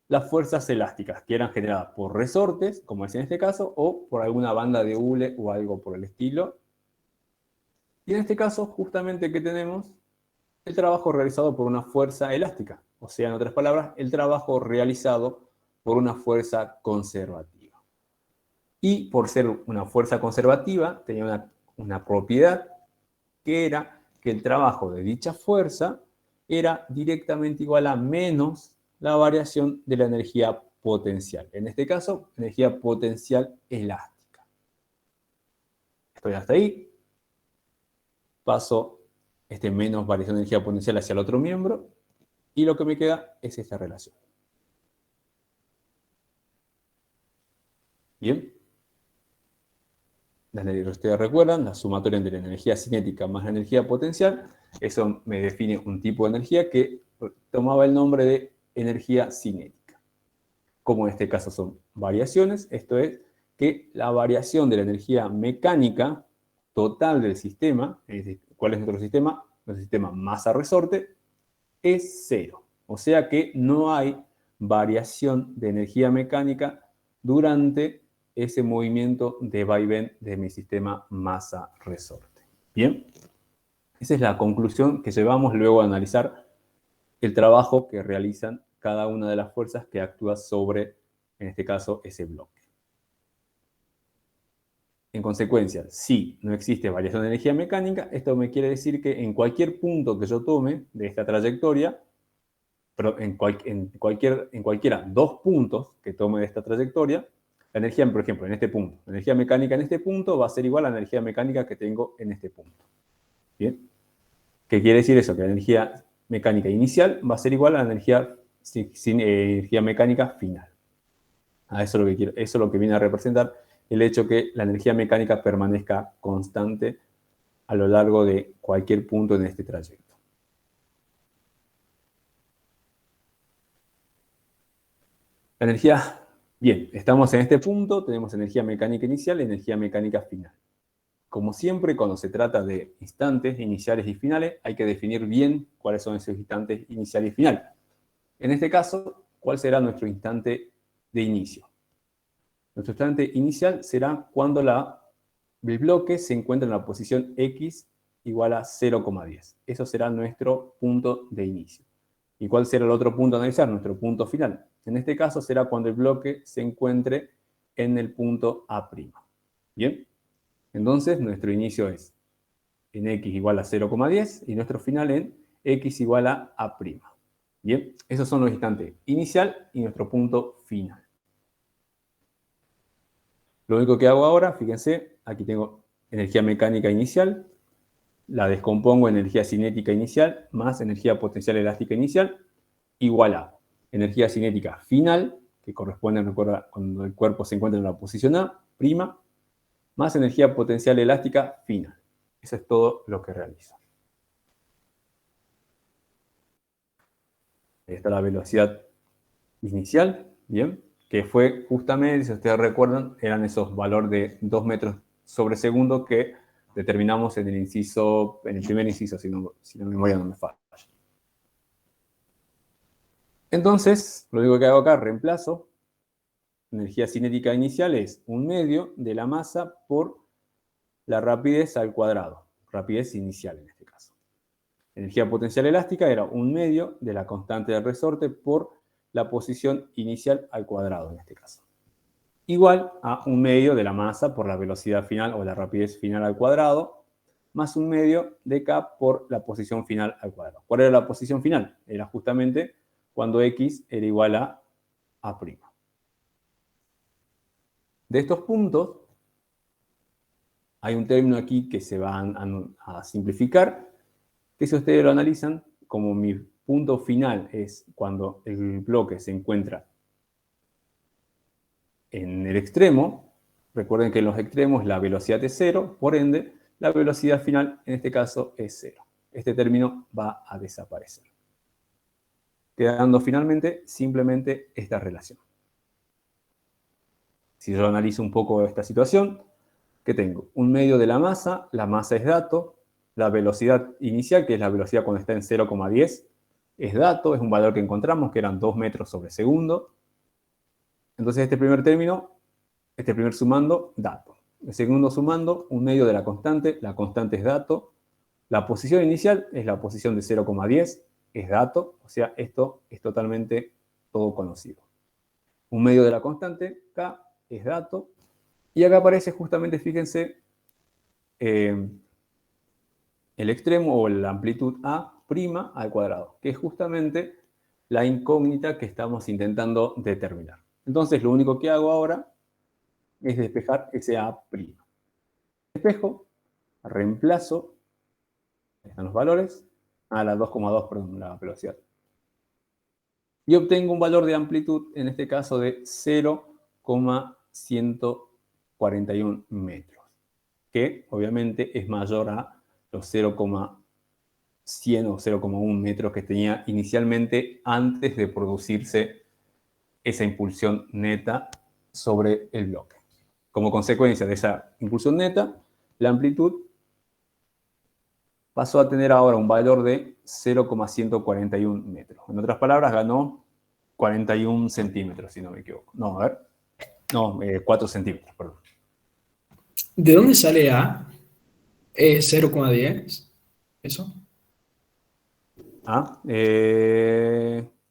las fuerzas elásticas, que eran generadas por resortes, como es en este caso, o por alguna banda de hule o algo por el estilo. Y en este caso, justamente, ¿qué tenemos? El trabajo realizado por una fuerza elástica. O sea, en otras palabras, el trabajo realizado por una fuerza conservativa. Y por ser una fuerza conservativa, tenía una propiedad que era que el trabajo de dicha fuerza era directamente igual a menos la variación de la energía potencial. En este caso, energía potencial elástica. Estoy hasta ahí. Paso este menos variación de energía potencial hacia el otro miembro. Y lo que me queda es esta relación. Bien. Ustedes recuerdan, la sumatoria entre la energía cinética más la energía potencial. Eso me define un tipo de energía que tomaba el nombre de energía cinética. Como en este caso son variaciones, esto es que la variación de la energía mecánica total del sistema, ¿cuál es nuestro sistema? Nuestro sistema masa-resorte es 0. O sea que no hay variación de energía mecánica durante ese movimiento de vaivén de mi sistema masa-resorte. Bien, esa es la conclusión que llevamos luego a analizar el trabajo que realizan cada una de las fuerzas que actúa sobre, en este caso, ese bloque. En consecuencia, si no existe variación de energía mecánica, esto me quiere decir que en cualquier punto que yo tome de esta trayectoria, pero en cualquiera dos puntos que tome de esta trayectoria, la energía, por ejemplo, en este punto, la energía mecánica en este punto va a ser igual a la energía mecánica que tengo en este punto. ¿Bien? ¿Qué quiere decir eso? Que la energía mecánica inicial va a ser igual a la energía mecánica final. Eso es lo que viene a representar el hecho que la energía mecánica permanezca constante a lo largo de cualquier punto en este trayecto. La energía, bien, estamos en este punto, tenemos energía mecánica inicial y energía mecánica final. Como siempre, cuando se trata de instantes iniciales y finales, hay que definir bien cuáles son esos instantes inicial y final. En este caso, ¿cuál será nuestro instante de inicio? Nuestro instante inicial será cuando el bloque se encuentra en la posición X igual a 0,10. Eso será nuestro punto de inicio. ¿Y cuál será el otro punto a analizar? Nuestro punto final. En este caso será cuando el bloque se encuentre en el punto A'. ¿Bien? Entonces, nuestro inicio es en X igual a 0,10 y nuestro final en X igual a A'. Bien, esos son los instantes inicial y nuestro punto final. Lo único que hago ahora, fíjense, aquí tengo energía mecánica inicial, la descompongo en energía cinética inicial más energía potencial elástica inicial, igual a energía cinética final, que corresponde, recuerda, cuando el cuerpo se encuentra en la posición A', más energía potencial elástica final. Eso es todo lo que realizo. Ahí está la velocidad inicial, ¿bien? Que fue justamente, si ustedes recuerdan, eran esos valores de 2 metros sobre segundo que determinamos en el primer inciso, si la memoria no me falla. Entonces, lo único que hago acá, reemplazo. Energía cinética inicial es 1/2 de la masa por la rapidez al cuadrado. Rapidez inicial en este caso. Energía potencial elástica era 1/2 de la constante de resorte por la posición inicial al cuadrado en este caso. Igual a 1/2 de la masa por la velocidad final o la rapidez final al cuadrado, más 1/2 de K por la posición final al cuadrado. ¿Cuál era la posición final? Era justamente cuando X era igual a A'. De estos puntos, hay un término aquí que se va a simplificar, que si ustedes lo analizan, como mi punto final es cuando el bloque se encuentra en el extremo, recuerden que en los extremos la velocidad es 0, por ende, la velocidad final en este caso es 0. Este término va a desaparecer, quedando finalmente simplemente esta relación. Si yo analizo un poco esta situación, ¿qué tengo? 1/2 de la masa es dato, la velocidad inicial, que es la velocidad cuando está en 0,10, es dato, es un valor que encontramos, que eran 2 metros sobre segundo. Entonces este primer término, este primer sumando, dato. El segundo sumando, 1/2 de la constante es dato. La posición inicial es la posición de 0,10, es dato, o sea, esto es totalmente todo conocido. 1/2 de la constante, K, es dato. Y acá aparece justamente, fíjense, el extremo o la amplitud A' al cuadrado, que es justamente la incógnita que estamos intentando determinar. Entonces, lo único que hago ahora es despejar ese A'. Despejo, reemplazo, están los valores, a la 2,2, perdón, la velocidad. Y obtengo un valor de amplitud, en este caso de 0,141 metros, que obviamente es mayor a los 0,100 o 0,1 metros que tenía inicialmente antes de producirse esa impulsión neta sobre el bloque. Como consecuencia de esa impulsión neta, la amplitud pasó a tener ahora un valor de 0,141 metros. En otras palabras, ganó 41 centímetros, si no me equivoco. No, a ver. No, 4 centímetros, perdón. ¿De dónde sale A? ¿Es 0,10? ¿Eso? Ah,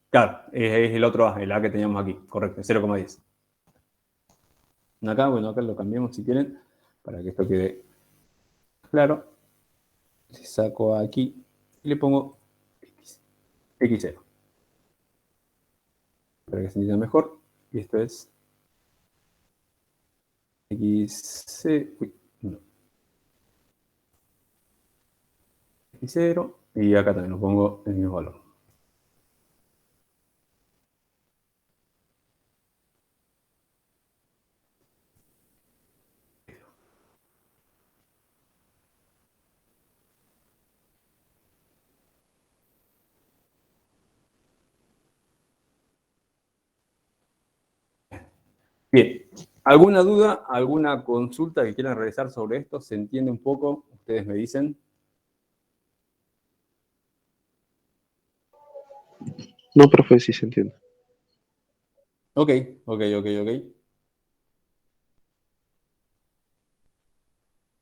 claro, es el otro A, el A que teníamos aquí, correcto, 0,10. Acá, bueno, acá lo cambiamos si quieren, para que esto quede claro. Le saco aquí y le pongo X0, para que se entienda mejor. Y esto es X0, uy, no, X0, y acá también lo pongo el mismo valor. Bien, ¿alguna duda, alguna consulta que quieran realizar sobre esto? ¿Se entiende un poco? Ustedes me dicen. No, profe, sí se entiende. Ok.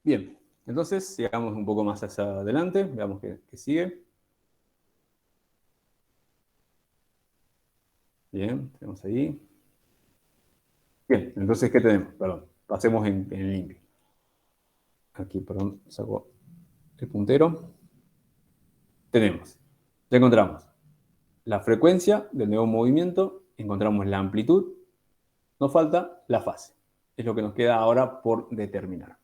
Bien, entonces sigamos un poco más hacia adelante, veamos qué sigue. Bien, tenemos ahí. Bien, entonces, ¿qué tenemos? Perdón, pasemos en limpio. Aquí, perdón, saco el puntero. Tenemos, ya encontramos la frecuencia del nuevo movimiento, encontramos la amplitud, nos falta la fase. Es lo que nos queda ahora por determinar.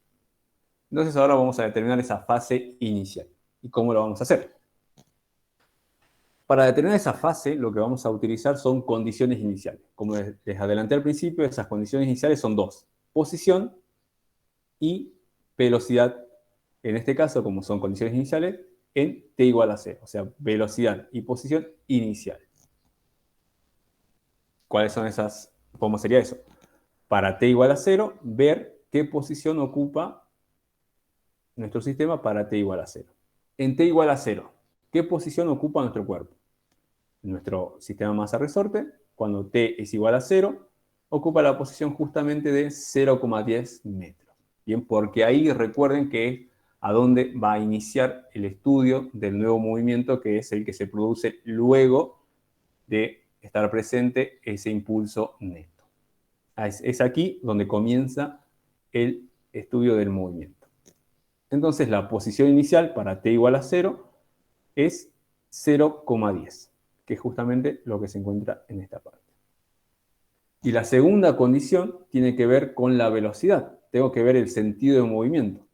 Entonces ahora vamos a determinar esa fase inicial. ¿Y cómo lo vamos a hacer? Para determinar esa fase, lo que vamos a utilizar son condiciones iniciales. Como les adelanté al principio, esas condiciones iniciales son dos: posición y velocidad. En este caso, como son condiciones iniciales, en t igual a 0. O sea, velocidad y posición inicial. ¿Cuáles son esas? ¿Cómo sería eso? Para t igual a 0, ver qué posición ocupa nuestro sistema para t igual a 0. En t igual a 0, ¿qué posición ocupa nuestro cuerpo? Nuestro sistema masa-resorte, cuando t es igual a 0, ocupa la posición justamente de 0,10 metros. Bien, porque ahí recuerden que es a dónde va a iniciar el estudio del nuevo movimiento, que es el que se produce luego de estar presente ese impulso neto. Es aquí donde comienza el estudio del movimiento. Entonces, la posición inicial para t igual a 0 es 0,10, que es justamente lo que se encuentra en esta parte. Y la segunda condición tiene que ver con la velocidad. Tengo que ver el sentido de movimiento.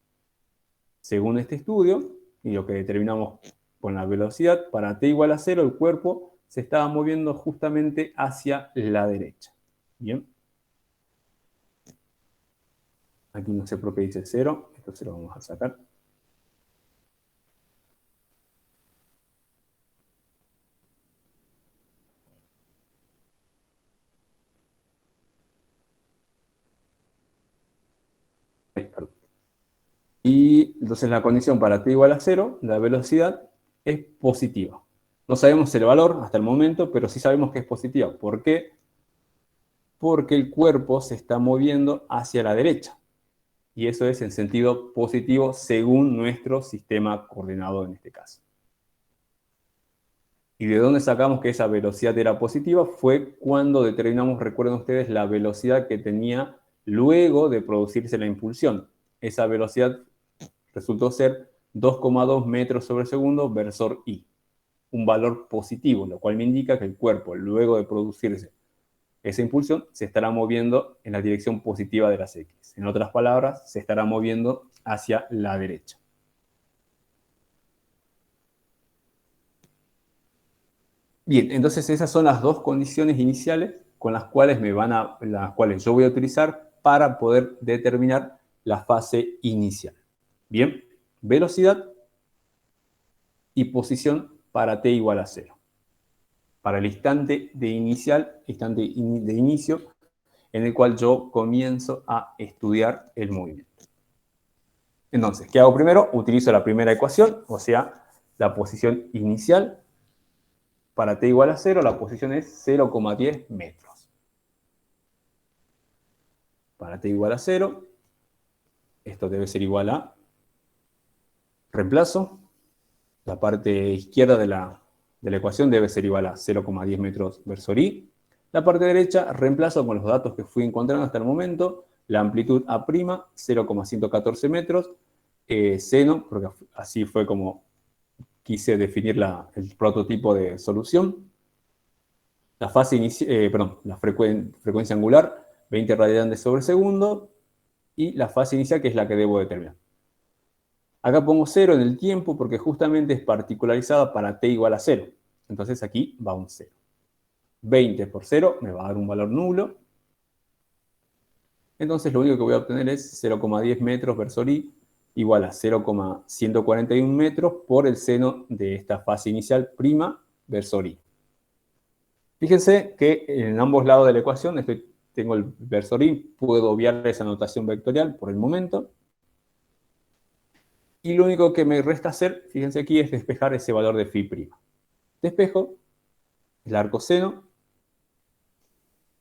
Según este estudio, y lo que determinamos con la velocidad, para t igual a 0, el cuerpo se estaba moviendo justamente hacia la derecha. Bien. Aquí no sé por qué dice 0, esto se lo vamos a sacar. Y entonces la condición para t igual a 0, la velocidad, es positiva. No sabemos el valor hasta el momento, pero sí sabemos que es positiva. ¿Por qué? Porque el cuerpo se está moviendo hacia la derecha. Y eso es en sentido positivo según nuestro sistema coordenado en este caso. ¿Y de dónde sacamos que esa velocidad era positiva? Fue cuando determinamos, recuerden ustedes, la velocidad que tenía luego de producirse la impulsión. Esa velocidad resultó ser 2,2 metros sobre segundo versor I. Un valor positivo, lo cual me indica que el cuerpo, luego de producirse esa impulsión, se estará moviendo en la dirección positiva de las X. En otras palabras, se estará moviendo hacia la derecha. Bien, entonces esas son las dos condiciones iniciales con las cuales yo voy a utilizar para poder determinar la fase inicial. Bien, velocidad y posición para t igual a 0. Para el instante de inicio en el cual yo comienzo a estudiar el movimiento. Entonces, ¿qué hago primero? Utilizo la primera ecuación, o sea, la posición inicial para t igual a 0, la posición es 0,10 metros. Para t igual a 0, esto debe ser igual a reemplazo. La parte izquierda de la ecuación debe ser igual a 0,10 metros versor i. La parte derecha, reemplazo con los datos que fui encontrando hasta el momento. La amplitud A', 0,114 metros. Seno, porque así fue como quise definir el prototipo de solución. La fase la frecuencia angular, 20 radianes sobre segundo. Y la fase inicial, que es la que debo determinar. Acá pongo 0 en el tiempo porque justamente es particularizada para t igual a 0. Entonces aquí va un 0. 20 por 0 me va a dar un valor nulo. Entonces lo único que voy a obtener es 0,10 metros versor i igual a 0,141 metros por el seno de esta fase inicial prima versor i. Fíjense que en ambos lados de la ecuación tengo el versor i, puedo obviar esa notación vectorial por el momento. Y lo único que me resta hacer, fíjense aquí, es despejar ese valor de phi'. Despejo el arcoseno.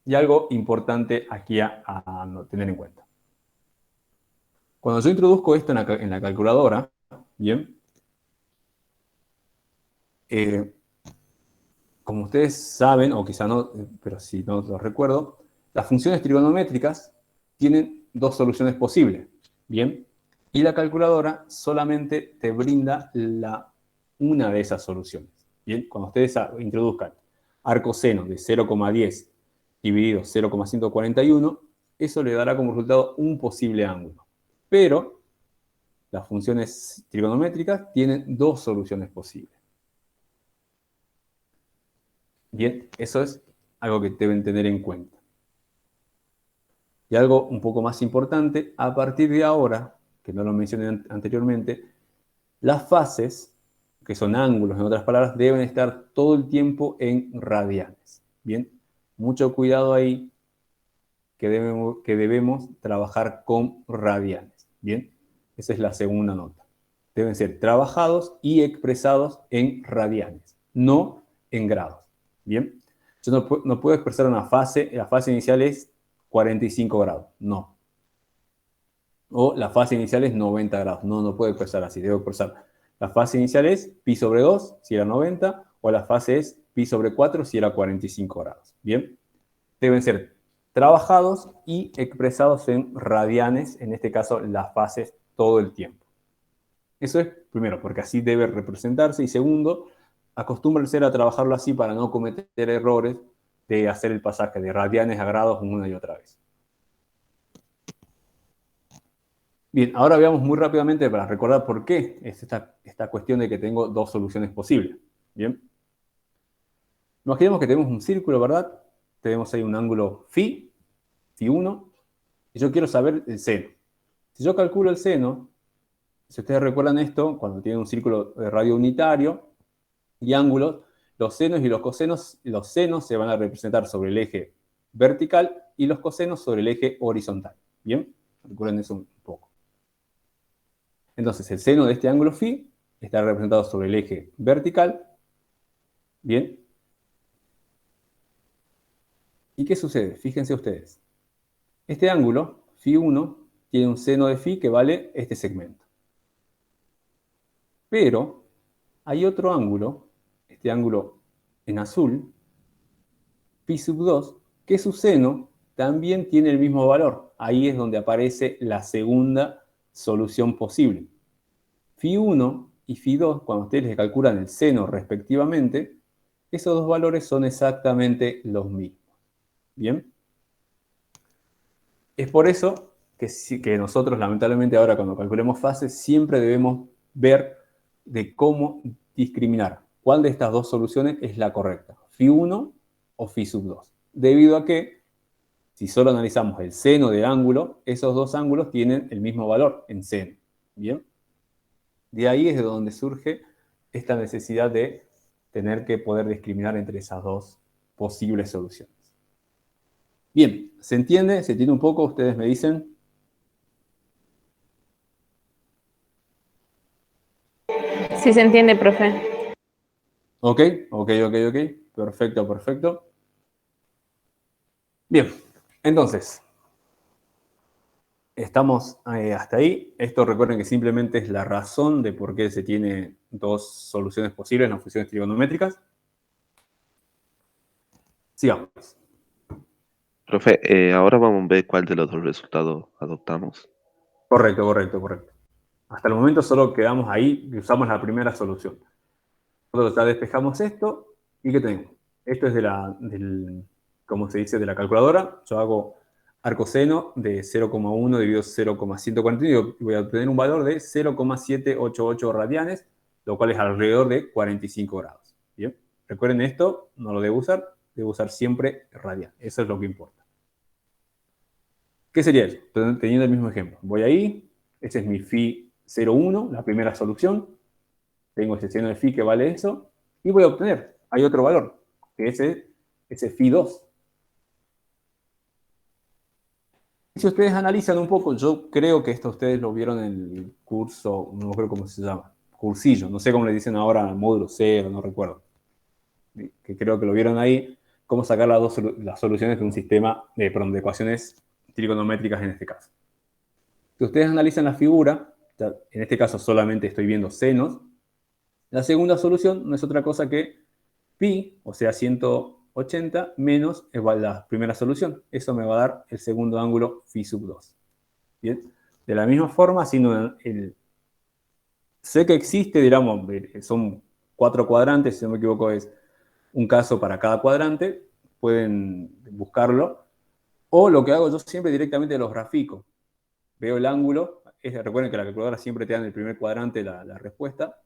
Y algo importante aquí a tener en cuenta. Cuando yo introduzco esto en la calculadora, bien, como ustedes saben, o quizá no, pero si no lo recuerdo, las funciones trigonométricas tienen dos soluciones posibles, bien, y la calculadora solamente te brinda una de esas soluciones. Bien, cuando ustedes introduzcan arcoseno de 0,10 dividido 0,141, eso le dará como resultado un posible ángulo. Pero las funciones trigonométricas tienen dos soluciones posibles. Bien, eso es algo que deben tener en cuenta. Y algo un poco más importante, a partir de ahora, que no lo mencioné anteriormente, las fases, que son ángulos en otras palabras, deben estar todo el tiempo en radianes. Bien, mucho cuidado ahí, que debemos trabajar con radianes. Bien, esa es la segunda nota. Deben ser trabajados y expresados en radianes, no en grados. Bien, yo no puedo expresar una fase, la fase inicial es 45 grados, no. O la fase inicial es 90 grados, no puedo expresar así, debo expresar. La fase inicial es pi sobre 2, si era 90, o la fase es pi sobre 4, si era 45 grados. Bien, deben ser trabajados y expresados en radianes, en este caso las fases todo el tiempo. Eso es primero, porque así debe representarse, y segundo, acostúmbrense a trabajarlo así para no cometer errores de hacer el pasaje de radianes a grados una y otra vez. Bien, ahora veamos muy rápidamente para recordar por qué es esta cuestión de que tengo dos soluciones posibles. Bien, imaginemos que tenemos un círculo, ¿verdad? Tenemos ahí un ángulo phi1, y yo quiero saber el seno. Si yo calculo el seno, si ustedes recuerdan esto, cuando tienen un círculo de radio unitario y ángulos, los senos y los senos se van a representar sobre el eje vertical y los cosenos sobre el eje horizontal. ¿Bien? Recuerden eso un poco. Entonces, el seno de este ángulo phi está representado sobre el eje vertical. ¿Bien? ¿Y qué sucede? Fíjense ustedes. Este ángulo, phi1, tiene un seno de phi que vale este segmento. Pero hay otro ángulo, este ángulo en azul, phi sub 2, que su seno también tiene el mismo valor. Ahí es donde aparece la segunda solución posible. Phi1 y phi2, cuando ustedes les calculan el seno respectivamente, esos dos valores son exactamente los mismos. ¿Bien? Es por eso que nosotros, lamentablemente, ahora cuando calculemos fases, siempre debemos ver de cómo discriminar cuál de estas dos soluciones es la correcta, phi1 o phi sub 2. Debido a que, si solo analizamos el seno de ángulo, esos dos ángulos tienen el mismo valor en seno. ¿Bien? De ahí es de donde surge esta necesidad de tener que poder discriminar entre esas dos posibles soluciones. Bien, ¿se entiende? ¿Se entiende un poco? Ustedes me dicen. Sí se entiende, profe. Ok. Perfecto, perfecto. Bien, entonces, estamos hasta ahí. Esto recuerden que simplemente es la razón de por qué se tiene dos soluciones posibles en las funciones trigonométricas. Sigamos. Profe, ahora vamos a ver cuál de los dos resultados adoptamos. Correcto. Hasta el momento solo quedamos ahí y usamos la primera solución. Nosotros ya despejamos esto y ¿qué tenemos? Esto es ¿cómo se dice? De la calculadora. Yo hago arcoseno de 0,1 dividido 0,141 y voy a obtener un valor de 0,788 radianes, lo cual es alrededor de 45 grados. ¿Bien? Recuerden esto, no lo debo usar siempre radian. Eso es lo que importa. ¿Qué sería eso? Teniendo el mismo ejemplo. Voy ahí, ese es mi phi 0,1, la primera solución. Tengo ese seno de phi que vale eso, y voy a obtener, hay otro valor, que es ese phi 2. Si ustedes analizan un poco, yo creo que esto ustedes lo vieron en el curso, no creo cómo se llama, cursillo, no sé cómo le dicen ahora, módulo 0, no recuerdo. Que creo que lo vieron ahí, cómo sacar las soluciones de un sistema de ecuaciones trigonométricas en este caso. Si ustedes analizan la figura, en este caso solamente estoy viendo senos, la segunda solución no es otra cosa que pi, o sea, 180, menos la primera solución. Eso me va a dar el segundo ángulo phi sub 2. ¿Bien? De la misma forma, haciendo sé que existe, digamos, son 4 cuadrantes, si no me equivoco es un caso para cada cuadrante, pueden buscarlo. O lo que hago yo siempre directamente los grafico. Veo el ángulo, recuerden que la calculadora siempre te da en el primer cuadrante la respuesta.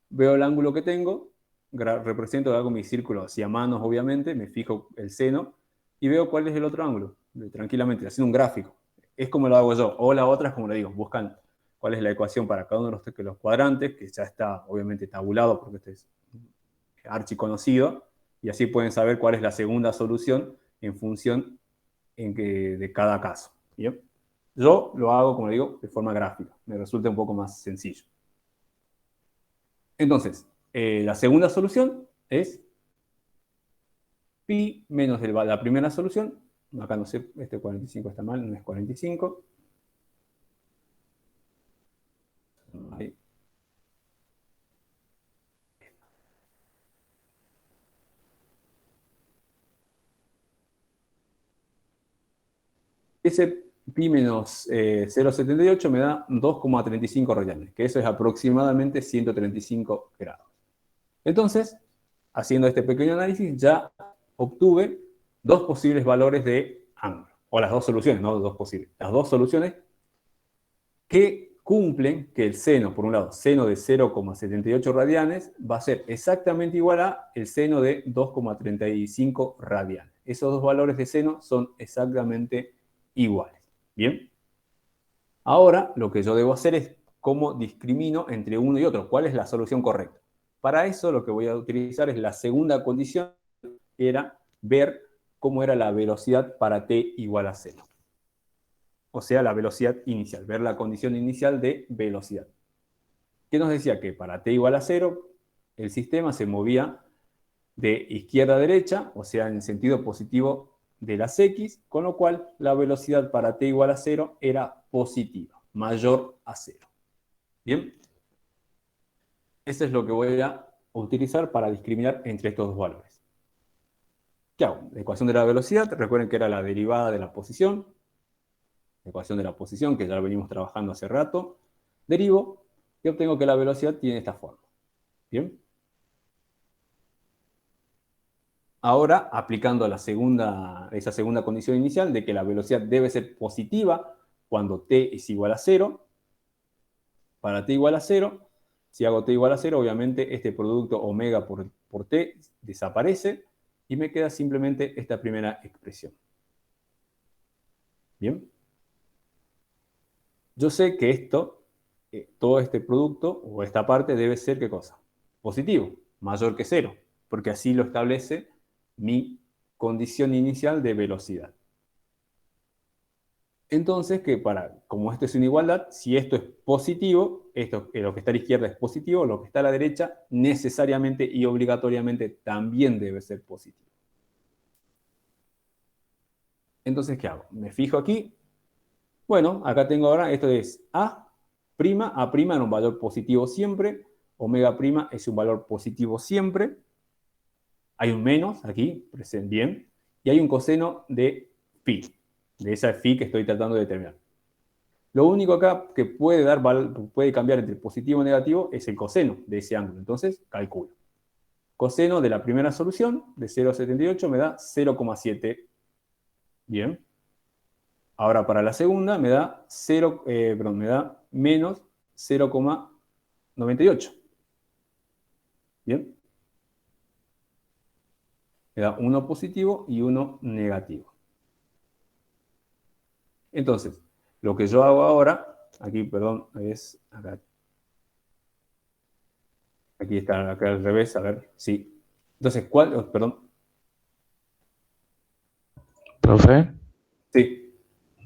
Veo el ángulo que tengo, represento, hago mi círculo hacia manos, obviamente, me fijo el seno y veo cuál es el otro ángulo, tranquilamente, haciendo un gráfico. Es como lo hago yo. O la otra es como le digo, buscan cuál es la ecuación para cada uno de los cuadrantes, que ya está, obviamente, tabulado, porque este es archiconocido, y así pueden saber cuál es la segunda solución en función de cada caso. ¿Bien? Yo lo hago, como le digo, de forma gráfica. Me resulta un poco más sencillo. Entonces, la segunda solución es pi menos la primera solución. Acá no sé, este 45 está mal, no es 45. Ahí. Ese pi menos 0,78 me da 2,35 radianes, que eso es aproximadamente 135 grados. Entonces, haciendo este pequeño análisis, ya obtuve dos posibles valores de ángulo. O las dos soluciones, no dos posibles. Las dos soluciones que cumplen que el seno, por un lado, seno de 0,78 radianes, va a ser exactamente igual a el seno de 2,35 radianes. Esos dos valores de seno son exactamente iguales. ¿Bien? Ahora, lo que yo debo hacer es cómo discrimino entre uno y otro. ¿Cuál es la solución correcta? Para eso, lo que voy a utilizar es la segunda condición, que era ver cómo era la velocidad para t igual a 0. O sea, la velocidad inicial, ver la condición inicial de velocidad. ¿Qué nos decía? Que para t igual a 0, el sistema se movía de izquierda a derecha, o sea, en sentido positivo de las x, con lo cual la velocidad para t igual a 0 era positiva, mayor a 0. ¿Bien? Eso es lo que voy a utilizar para discriminar entre estos dos valores. ¿Qué hago? La ecuación de la velocidad, recuerden que era la derivada de la posición, la ecuación de la posición, que ya la venimos trabajando hace rato, derivo y obtengo que la velocidad tiene esta forma. ¿Bien? Ahora, aplicando esa segunda condición inicial de que la velocidad debe ser positiva cuando t es igual a 0, para t igual a 0, si hago t igual a 0, obviamente este producto omega por t desaparece y me queda simplemente esta primera expresión. ¿Bien? Yo sé que todo este producto o esta parte debe ser, ¿qué cosa? Positivo, mayor que 0, porque así lo establece mi condición inicial de velocidad. Entonces, como esto es una igualdad, si esto es positivo, lo que está a la izquierda es positivo, lo que está a la derecha necesariamente y obligatoriamente también debe ser positivo. Entonces, ¿qué hago? Me fijo aquí. Bueno, acá tengo ahora, esto es A', A' era un valor positivo siempre, omega' es un valor positivo siempre. Hay un menos aquí, presente bien, y hay un coseno de phi, de esa phi que estoy tratando de determinar. Lo único acá que puede cambiar entre positivo y negativo es el coseno de ese ángulo. Entonces, calculo. Coseno de la primera solución, de 0,78, me da 0,7. Bien. Ahora para la segunda me da, me da menos 0,98. Bien. Me da uno positivo y uno negativo. Entonces, lo que yo hago ahora, aquí, perdón, es acá. Aquí está, acá al revés, a ver, sí. Entonces, perdón, Profe, sí.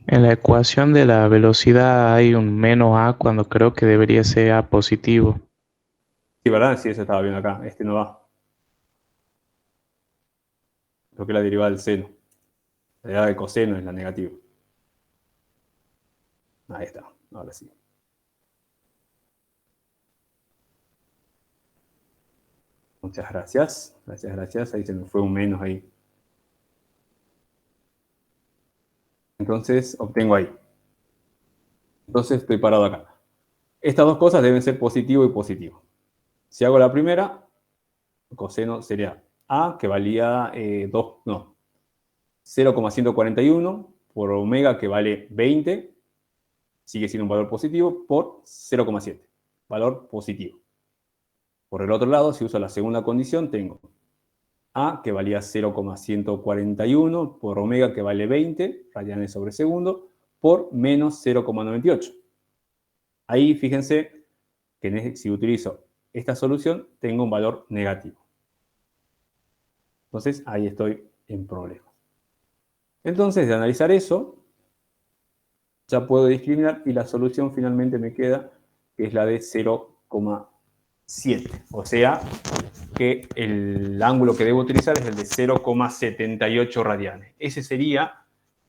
en la ecuación de la velocidad hay un menos a cuando creo que debería ser a positivo. Sí, ¿verdad? Sí, eso estaba bien acá. Este no va. Lo que es la derivada del seno. La derivada del coseno es la negativa. Ahí está. Ahora sí. Muchas gracias. Gracias, gracias. Ahí se me fue un menos ahí. Entonces, obtengo ahí. Entonces, estoy parado acá. Estas dos cosas deben ser positivo y positivo. Si hago la primera, el coseno sería A, que valía 0,141 por omega, que vale 20, sigue siendo un valor positivo, por 0,7, valor positivo. Por el otro lado, si uso la segunda condición, tengo A, que valía 0,141 por omega, que vale 20 radianes sobre segundo, por menos 0,98. Ahí fíjense que si utilizo esta solución, tengo un valor negativo. Entonces, ahí estoy en problemas. Entonces, de analizar eso, ya puedo discriminar y la solución finalmente me queda, que es la de 0,7. O sea, que el ángulo que debo utilizar es el de 0,78 radianes. Ese sería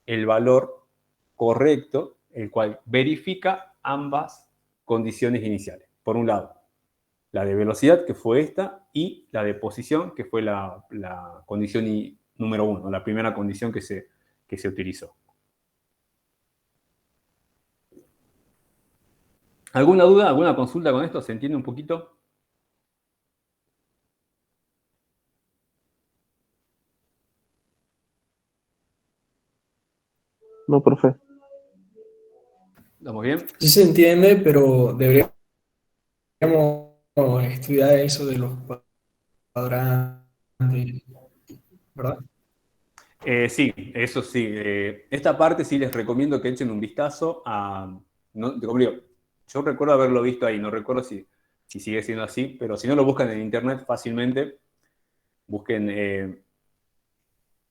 el valor correcto, el cual verifica ambas condiciones iniciales. Por un lado, la de velocidad, que fue esta, y la de posición, que fue la condición número 1, la primera condición que se utilizó. ¿Alguna duda, alguna consulta con esto? ¿Se entiende un poquito? No, profe. ¿Estamos bien? Sí se entiende, pero deberíamos estudiar eso de los cuadrantes, ¿verdad? Sí, eso sí. Esta parte sí les recomiendo que echen un vistazo como digo, yo recuerdo haberlo visto ahí, no recuerdo si sigue siendo así, pero si no lo buscan en internet fácilmente, busquen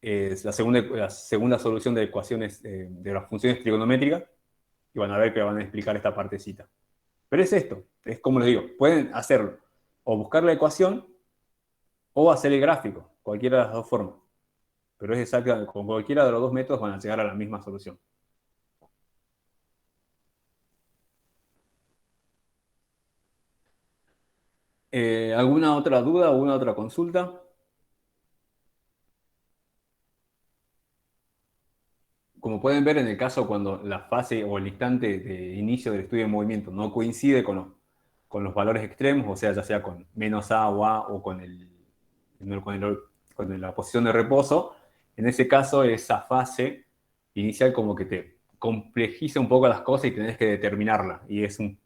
la segunda solución de ecuaciones de las funciones trigonométricas y van a ver que van a explicar esta partecita. Pero es esto, es como les digo, pueden hacerlo o buscar la ecuación o hacer el gráfico, cualquiera de las dos formas. Pero es exacto, con cualquiera de los dos métodos van a llegar a la misma solución. ¿Alguna otra duda, alguna otra consulta? Como pueden ver, en el caso cuando la fase o el instante de inicio del estudio de movimiento no coincide con los valores extremos, o sea, ya sea con menos A o A o con la posición de reposo, en ese caso esa fase inicial como que te complejiza un poco las cosas y tenés que determinarla. Y es un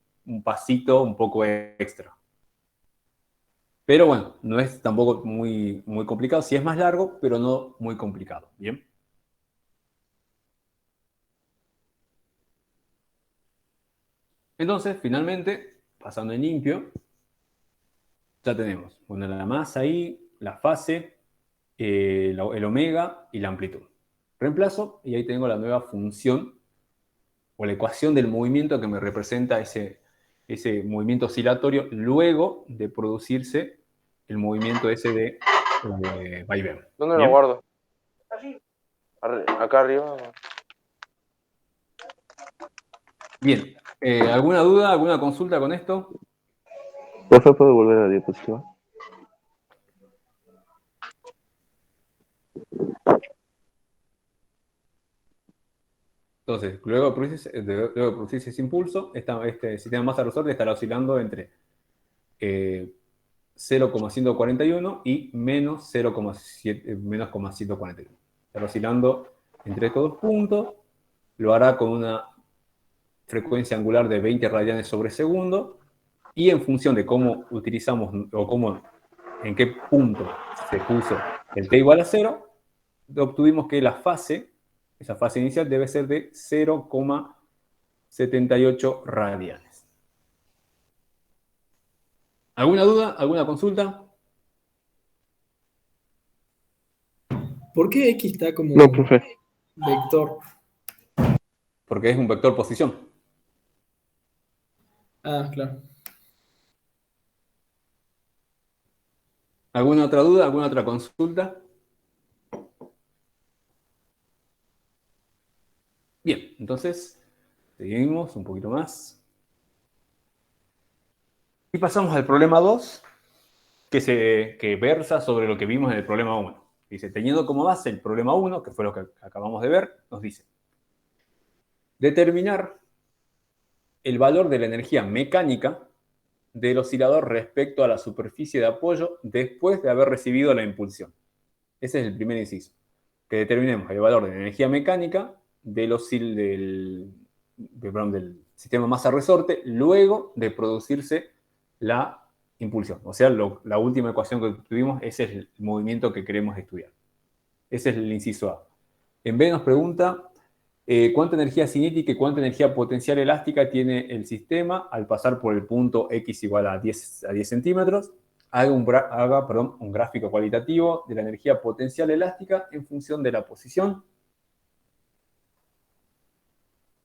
pasito un poco extra. Pero bueno, no es tampoco muy, muy complicado. Sí es más largo, pero no muy complicado. ¿Bien? Entonces, finalmente, pasando en limpio, ya tenemos la masa ahí, la fase, el omega y la amplitud. Reemplazo y ahí tengo la nueva función o la ecuación del movimiento que me representa ese movimiento oscilatorio luego de producirse el movimiento ese de vaivén. ¿Dónde lo ¿Bien? guardo? Acá arriba. Bien. ¿Alguna duda, alguna consulta con esto? Profe, ¿puedo volver a la diapositiva? Entonces, luego de producirse ese impulso, este sistema masa resorte estará oscilando entre 0,141 y menos 0,141. Estará oscilando entre estos dos puntos. Lo hará con una frecuencia angular de 20 radianes sobre segundo. Y en función de cómo utilizamos o en qué punto se puso el t igual a 0, obtuvimos que esa fase inicial debe ser de 0,78 radianes. ¿Alguna duda? ¿Alguna consulta? ¿Por qué X está como No, profe. vector? Porque es un vector posición. Ah, claro. ¿Alguna otra duda? ¿Alguna otra consulta? Bien, entonces seguimos un poquito más. Y pasamos al problema 2, que versa sobre lo que vimos en el problema 1. Dice, teniendo como base el problema 1, que fue lo que acabamos de ver, nos dice, determinar el valor de la energía mecánica del oscilador respecto a la superficie de apoyo después de haber recibido la impulsión. Ese es el primer inciso. Que determinemos el valor de la energía mecánica del sistema masa resorte luego de producirse la impulsión. O sea, la última ecuación que tuvimos, ese es el movimiento que queremos estudiar. Ese es el inciso A. En B nos pregunta cuánta energía cinética y cuánta energía potencial elástica tiene el sistema al pasar por el punto X igual a 10 centímetros. Haga un gráfico cualitativo de la energía potencial elástica en función de la posición.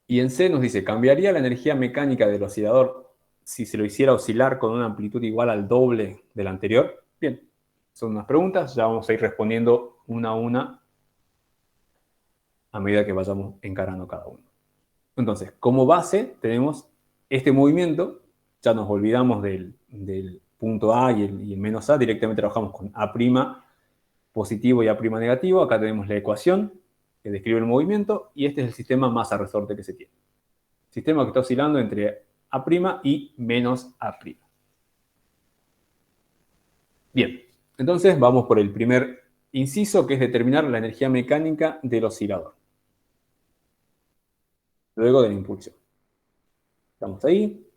Y en C nos dice, ¿cambiaría la energía mecánica del oscilador si se lo hiciera oscilar con una amplitud igual al doble de la anterior? Bien, son unas preguntas, ya vamos a ir respondiendo una a una a medida que vayamos encarando cada uno. Entonces, como base tenemos este movimiento, ya nos olvidamos del punto A y el menos A, directamente trabajamos con A' positivo y A' negativo, acá tenemos la ecuación que describe el movimiento, y este es el sistema masa resorte que se tiene. Sistema que está oscilando entre A' y menos A'. Bien, entonces vamos por el primer inciso, que es determinar la energía mecánica del oscilador. Luego de la impulsión. Estamos ahí.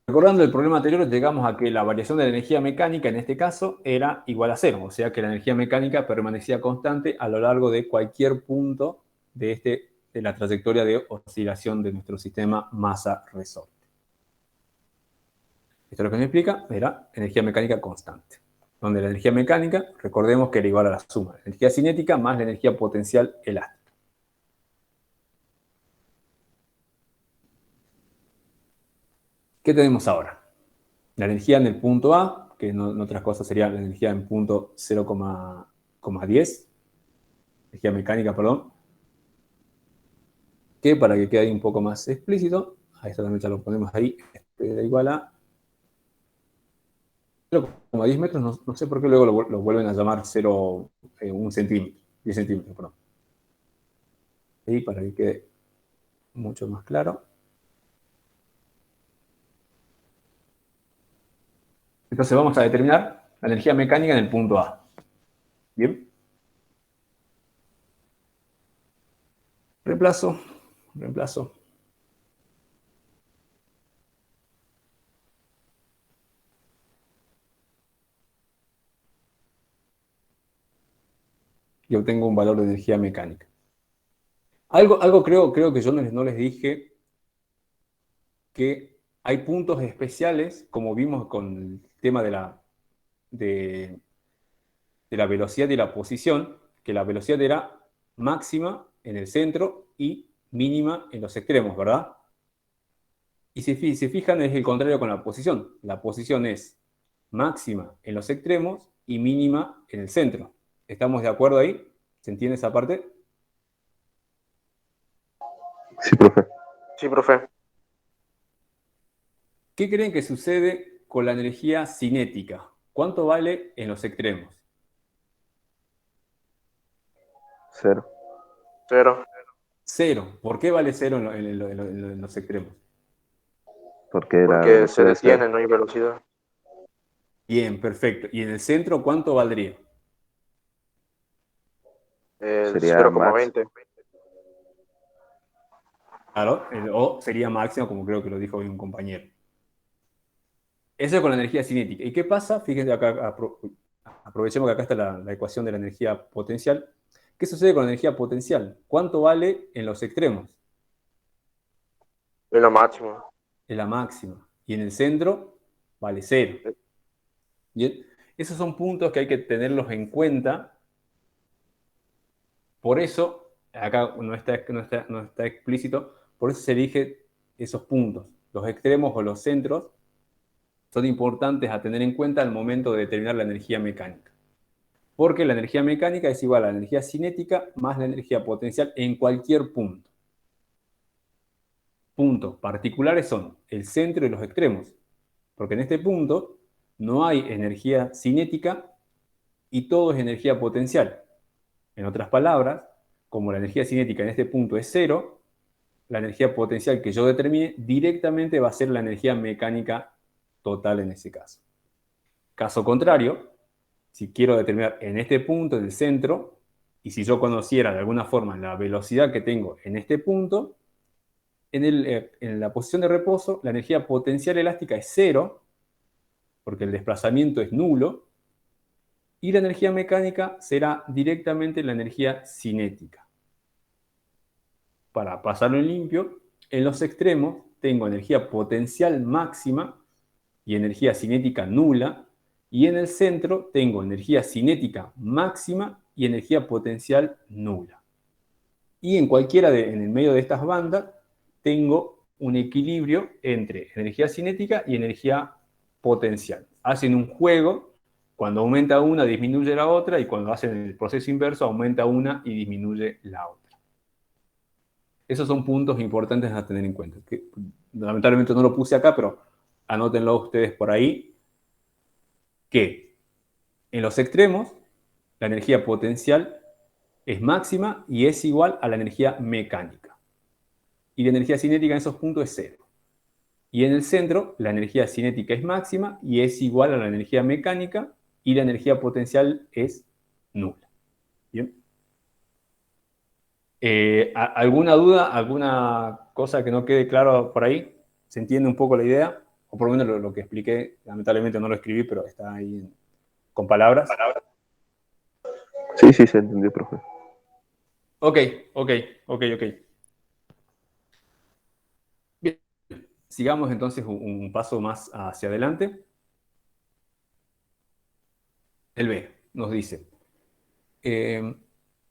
Recordando el problema anterior, llegamos a que la variación de la energía mecánica, en este caso, era igual a 0. O sea que la energía mecánica permanecía constante a lo largo de cualquier punto de la trayectoria de oscilación de nuestro sistema masa-resorte. Esto lo que nos explica era energía mecánica constante. Donde la energía mecánica, recordemos que era igual a la suma de la energía cinética más la energía potencial elástica. ¿Qué tenemos ahora? La energía en el punto A, que en otras cosas sería la energía en punto 0,10, energía mecánica, perdón, que para que quede ahí un poco más explícito, a esto también ya lo ponemos ahí, da igual a 0,10 metros, no sé por qué luego lo vuelven a llamar 1 centímetro, 10 centímetros, perdón. Ahí para que quede mucho más claro. Entonces vamos a determinar la energía mecánica en el punto A. ¿Bien? Reemplazo. Y obtengo un valor de energía mecánica. Algo creo que yo no les dije, que hay puntos especiales, como vimos con el tema de la velocidad y la posición, que la velocidad era máxima en el centro y mínima en los extremos, ¿verdad? Y si se fijan, es el contrario con la posición. La posición es máxima en los extremos y mínima en el centro. ¿Estamos de acuerdo ahí? ¿Se entiende esa parte? Sí, profe. Sí, profe. ¿Qué creen que sucede con la energía cinética? ¿Cuánto vale en los extremos? 0. 0. 0. ¿Por qué vale 0 en los extremos? Porque la Porque se velocidad es 0. detiene, no hay velocidad. Bien, perfecto. ¿Y en el centro cuánto valdría? Sería 0,20. Claro, el O sería máximo, como creo que lo dijo hoy un compañero. Eso es con la energía cinética. ¿Y qué pasa? Fíjense acá, aprovechemos que acá está la ecuación de la energía potencial. ¿Qué sucede con la energía potencial? ¿Cuánto vale en los extremos? Es lo máximo. Es la máxima. Y en el centro vale 0. Bien, esos son puntos que hay que tenerlos en cuenta. Por eso, acá no está explícito, por eso se elige esos puntos. Los extremos o los centros son importantes a tener en cuenta al momento de determinar la energía mecánica. Porque la energía mecánica es igual a la energía cinética más la energía potencial en cualquier punto. Puntos particulares son el centro y los extremos. Porque en este punto no hay energía cinética y todo es energía potencial. En otras palabras, como la energía cinética en este punto es 0, la energía potencial que yo determine directamente va a ser la energía mecánica total en ese caso. Caso contrario, si quiero determinar en este punto, en el centro, y si yo conociera de alguna forma la velocidad que tengo en este punto, en la posición de reposo, la energía potencial elástica es 0, porque el desplazamiento es nulo, y la energía mecánica será directamente la energía cinética. Para pasarlo en limpio, en los extremos tengo energía potencial máxima y energía cinética nula, y en el centro tengo energía cinética máxima y energía potencial nula. Y en en el medio de estas bandas, tengo un equilibrio entre energía cinética y energía potencial. Hacen un juego, cuando aumenta una disminuye la otra, y cuando hacen el proceso inverso aumenta una y disminuye la otra. Esos son puntos importantes a tener en cuenta. Que, lamentablemente no lo puse acá, pero anótenlo ustedes por ahí, que en los extremos la energía potencial es máxima y es igual a la energía mecánica. Y la energía cinética en esos puntos es 0. Y en el centro la energía cinética es máxima y es igual a la energía mecánica y la energía potencial es nula. ¿Bien? ¿Alguna duda, alguna cosa que no quede claro por ahí? ¿Se entiende un poco la idea? O por lo menos lo que expliqué, lamentablemente no lo escribí, pero está ahí con palabras. Sí, sí, se entendió, profe. Ok. Bien, sigamos entonces un paso más hacia adelante. El B nos dice,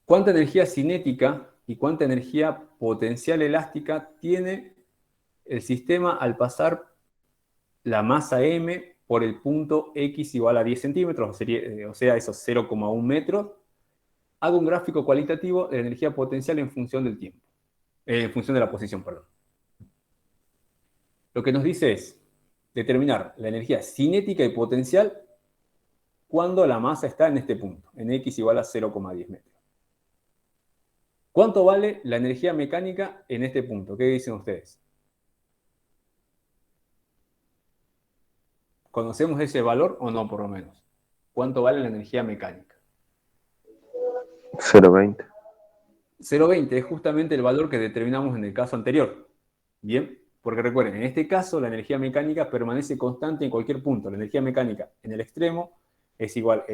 ¿cuánta energía cinética y cuánta energía potencial elástica tiene el sistema al pasar la masa m por el punto x igual a 10 centímetros, o sea, esos 0,1 metros? Hago un gráfico cualitativo de la energía potencial en función del tiempo, en función de la posición, perdón. Lo que nos dice es determinar la energía cinética y potencial cuando la masa está en este punto, en x igual a 0,10 metros. ¿Cuánto vale la energía mecánica en este punto? ¿Qué dicen ustedes? ¿Conocemos ese valor o no, por lo menos? ¿Cuánto vale la energía mecánica? 0,20. 0,20 es justamente el valor que determinamos en el caso anterior. Bien, porque recuerden, en este caso la energía mecánica permanece constante en cualquier punto. La energía mecánica en el extremo es igual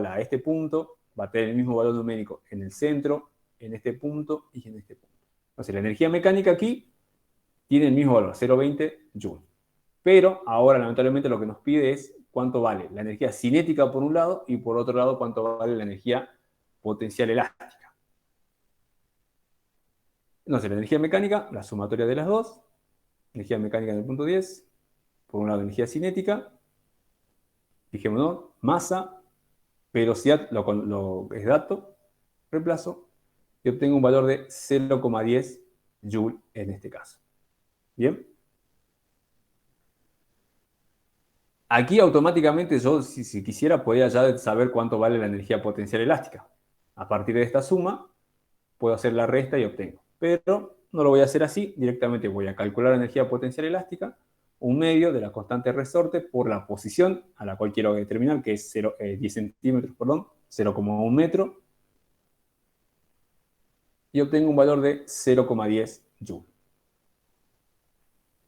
a este punto, va a tener el mismo valor numérico en el centro, en este punto y en este punto. Entonces la energía mecánica aquí tiene el mismo valor, 0,20 joules. Pero ahora lamentablemente lo que nos pide es cuánto vale la energía cinética por un lado y por otro lado cuánto vale la energía potencial elástica. Entonces, la energía mecánica, la sumatoria de las dos, energía mecánica en el punto 10, por un lado energía cinética, fijémonos, masa, velocidad, lo es dato, reemplazo, y obtengo un valor de 0,10 Joule en este caso. ¿Bien? Aquí automáticamente yo, si quisiera, podría ya saber cuánto vale la energía potencial elástica. A partir de esta suma, puedo hacer la resta y obtengo. Pero no lo voy a hacer así, directamente voy a calcular la energía potencial elástica, un medio de la constante resorte por la posición a la cual quiero determinar, que es 10 centímetros, perdón, 0,1 metro, y obtengo un valor de 0,10 Joule.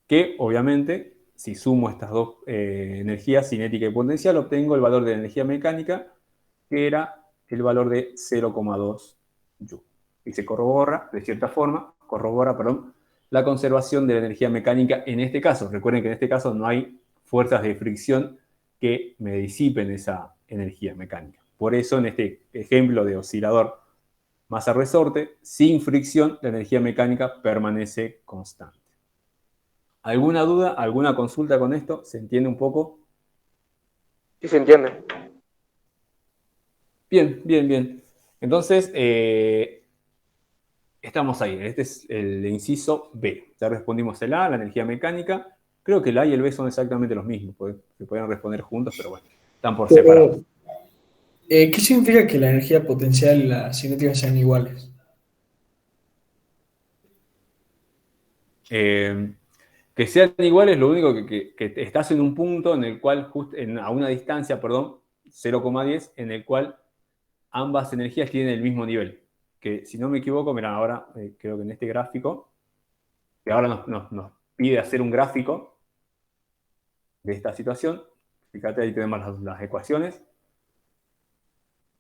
Que obviamente, si sumo estas dos energías, cinética y potencial, obtengo el valor de la energía mecánica, que era el valor de 0,2 Joule. Y se corrobora, de cierta forma, la conservación de la energía mecánica en este caso. Recuerden que en este caso no hay fuerzas de fricción que me disipen esa energía mecánica. Por eso, en este ejemplo de oscilador masa-resorte, sin fricción, la energía mecánica permanece constante. ¿Alguna duda, alguna consulta con esto? ¿Se entiende un poco? Sí se entiende. Bien, bien, bien. Entonces, estamos ahí. Este es el inciso B. Ya respondimos el A, la energía mecánica. Creo que el A y el B son exactamente los mismos. Se pueden responder juntos, pero bueno, están por separado. Pero, ¿qué significa que la energía potencial y la cinética sean iguales? Que sean iguales, lo único que estás en un punto en el cual, a una distancia, perdón, 0,10, en el cual ambas energías tienen el mismo nivel. Que si no me equivoco, mirá, ahora creo que en este gráfico, que ahora nos pide hacer un gráfico de esta situación. Fíjate, ahí tenemos las ecuaciones.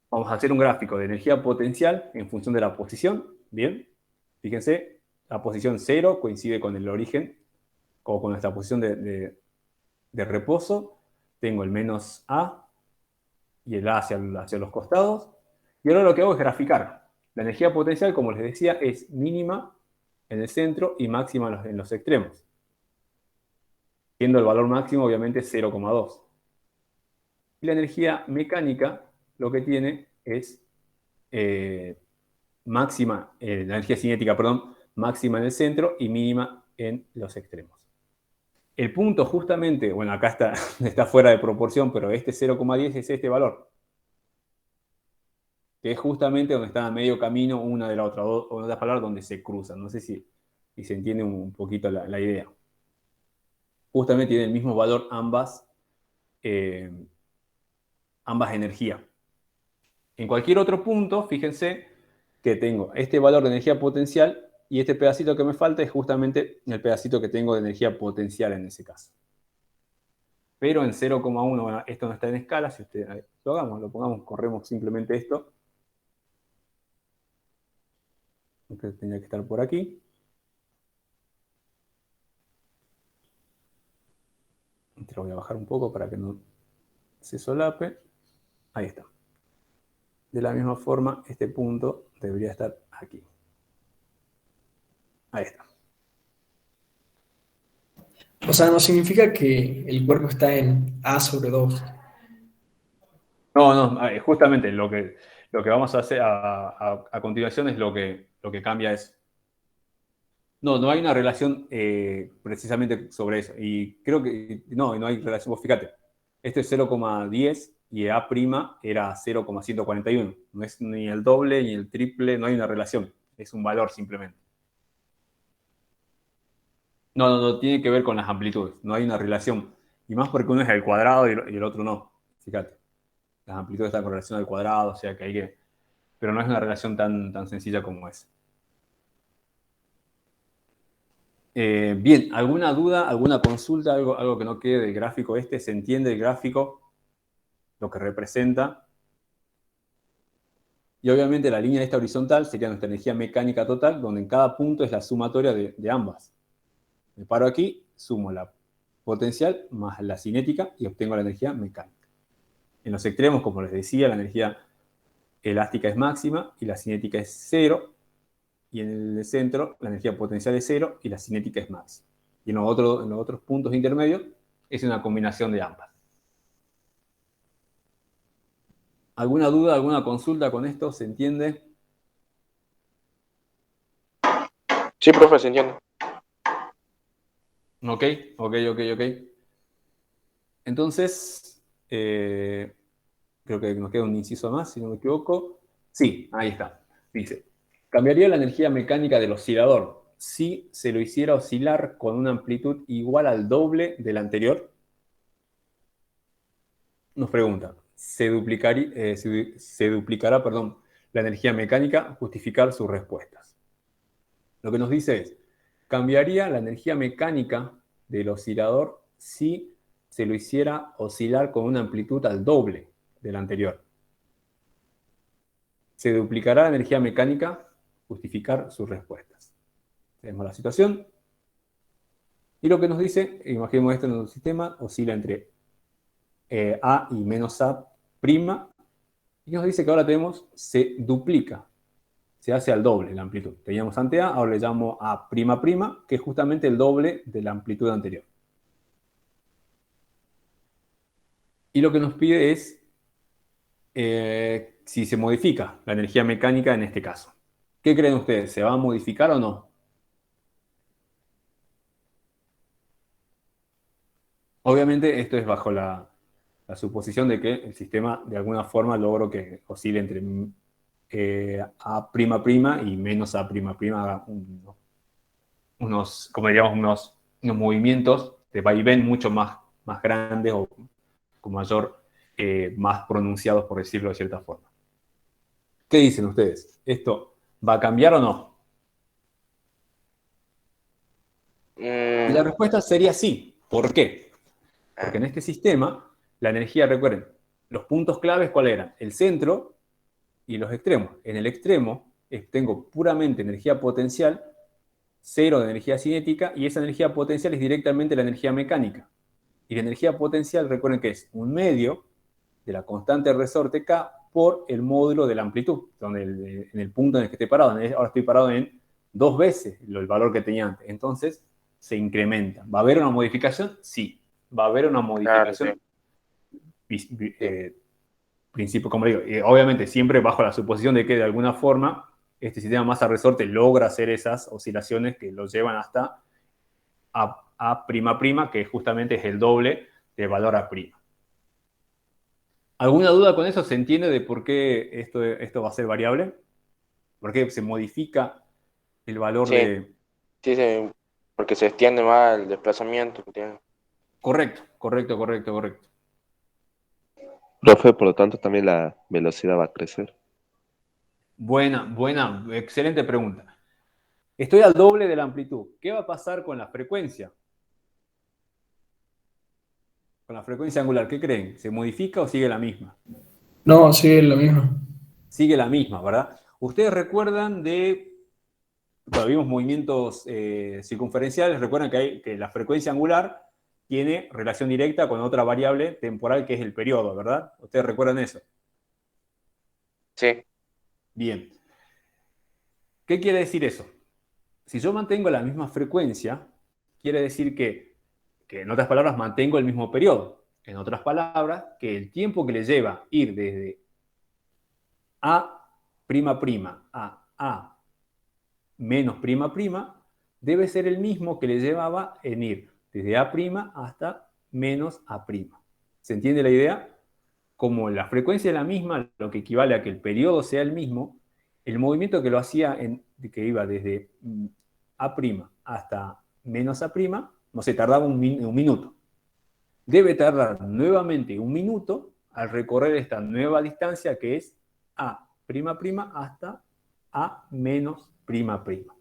Vamos a hacer un gráfico de energía potencial en función de la posición. Bien, fíjense, la posición 0 coincide con el origen, o con nuestra posición de reposo. Tengo el menos A y el A hacia los costados. Y ahora lo que hago es graficar. La energía potencial, como les decía, es mínima en el centro y máxima en los extremos. Siendo el valor máximo, obviamente, 0,2. Y la energía mecánica lo que tiene es máxima, la energía cinética, perdón, máxima en el centro y mínima en los extremos. El punto justamente, bueno, acá está fuera de proporción, pero este 0,10 es este valor, que es justamente donde está a medio camino una de la otra, o en otras palabras, donde se cruzan. No sé si se entiende un poquito la idea. Justamente tienen el mismo valor ambas energías. En cualquier otro punto, fíjense que tengo este valor de energía potencial y este pedacito que me falta es justamente el pedacito que tengo de energía potencial en ese caso. Pero en 0,1, bueno, esto no está en escala, si ustedes lo pongamos, corremos simplemente esto. Entonces tendría que estar por aquí. Te lo voy a bajar un poco para que no se solape. Ahí está. De la misma forma, este punto debería estar aquí. Ahí está. O sea, no significa que el cuerpo está en A sobre 2. No, justamente lo que vamos a hacer a continuación es lo que cambia es. No hay una relación precisamente sobre eso. Y creo que no hay relación. Vos fíjate, esto es 0,10 y A' era 0,141. No es ni el doble ni el triple, no hay una relación. Es un valor simplemente. No tiene que ver con las amplitudes. No hay una relación. Y más porque uno es al cuadrado y el otro no. Fíjate. Las amplitudes están con relación al cuadrado, o sea que hay que. Pero no es una relación tan sencilla como es. Bien, ¿alguna duda, alguna consulta, algo que no quede del gráfico este? ¿Se entiende el gráfico? Lo que representa. Y obviamente la línea esta horizontal sería nuestra energía mecánica total, donde en cada punto es la sumatoria de ambas. Me paro aquí, sumo la potencial más la cinética y obtengo la energía mecánica. En los extremos, como les decía, la energía elástica es máxima y la cinética es 0. y en el centro la energía potencial es 0 y la cinética es máxima. Y en los otros puntos intermedios es una combinación de ambas. ¿Alguna duda, alguna consulta con esto? ¿Se entiende? Sí, profe, se entiende. Ok. Entonces, creo que nos queda un inciso más, si no me equivoco. Sí, ahí está. Dice, cambiaría la energía mecánica del oscilador si se lo hiciera oscilar con una amplitud igual al doble de la anterior. Nos pregunta, ¿se duplicará, perdón, la energía mecánica? Justificar sus respuestas. Lo que nos dice es, cambiaría la energía mecánica del oscilador si se lo hiciera oscilar con una amplitud al doble de la anterior. ¿Se duplicará la energía mecánica? Justificar sus respuestas. Tenemos la situación. Y lo que nos dice, imaginemos esto en un sistema, oscila entre A y menos A prima. Y nos dice que ahora se duplica. Se hace al doble la amplitud. Teníamos ante A, ahora le llamo A prima prima, que es justamente el doble de la amplitud anterior. Y lo que nos pide es si se modifica la energía mecánica en este caso. ¿Qué creen ustedes? ¿Se va a modificar o no? Obviamente esto es bajo la suposición de que el sistema de alguna forma logro que oscile entre A prima prima y menos A prima prima, haga como diríamos, unos movimientos de vaivén mucho más grandes o con mayor, más pronunciados, por decirlo de cierta forma. ¿Qué dicen ustedes? ¿Esto va a cambiar o no? Y la respuesta sería sí. ¿Por qué? Porque en este sistema, la energía, recuerden, los puntos claves, ¿cuáles eran? El centro y los extremos. En el extremo tengo puramente energía potencial, 0 de energía cinética, y esa energía potencial es directamente la energía mecánica. Y la energía potencial, recuerden que es un medio de la constante resorte K por el módulo de la amplitud, donde en el punto en el que estoy parado. Ahora estoy parado en 2 veces el valor que tenía antes. Entonces, se incrementa. ¿Va a haber una modificación? Sí. Va a haber una modificación. Principio, como digo, obviamente siempre bajo la suposición de que de alguna forma este sistema masa-resorte logra hacer esas oscilaciones que lo llevan hasta A prima prima, que justamente es el doble del valor A prima. ¿Alguna duda con eso? ¿Se entiende de por qué esto va a ser variable? ¿Por qué se modifica el valor Sí. de...? Sí, porque se extiende más el desplazamiento que tiene. Correcto. Profe, por lo tanto, también la velocidad va a crecer. Buena, excelente pregunta. Estoy al doble de la amplitud. ¿Qué va a pasar con la frecuencia? Con la frecuencia angular, ¿qué creen? ¿Se modifica o sigue la misma? No, sigue lo mismo. Sigue la misma, ¿verdad? Ustedes recuerdan cuando vimos movimientos circunferenciales, recuerdan que la frecuencia angular tiene relación directa con otra variable temporal que es el periodo, ¿verdad? ¿Ustedes recuerdan eso? Sí. Bien. ¿Qué quiere decir eso? Si yo mantengo la misma frecuencia, quiere decir que en otras palabras mantengo el mismo periodo. En otras palabras, que el tiempo que le lleva ir desde A prima prima a A menos prima prima debe ser el mismo que le llevaba en ir desde A prima hasta menos A prima. ¿Se entiende la idea? Como la frecuencia es la misma, lo que equivale a que el periodo sea el mismo, el movimiento que lo hacía, que iba desde A prima hasta menos A prima, no sé, tardaba un minuto. Debe tardar nuevamente un minuto al recorrer esta nueva distancia que es A prima prima hasta A menos prima prima.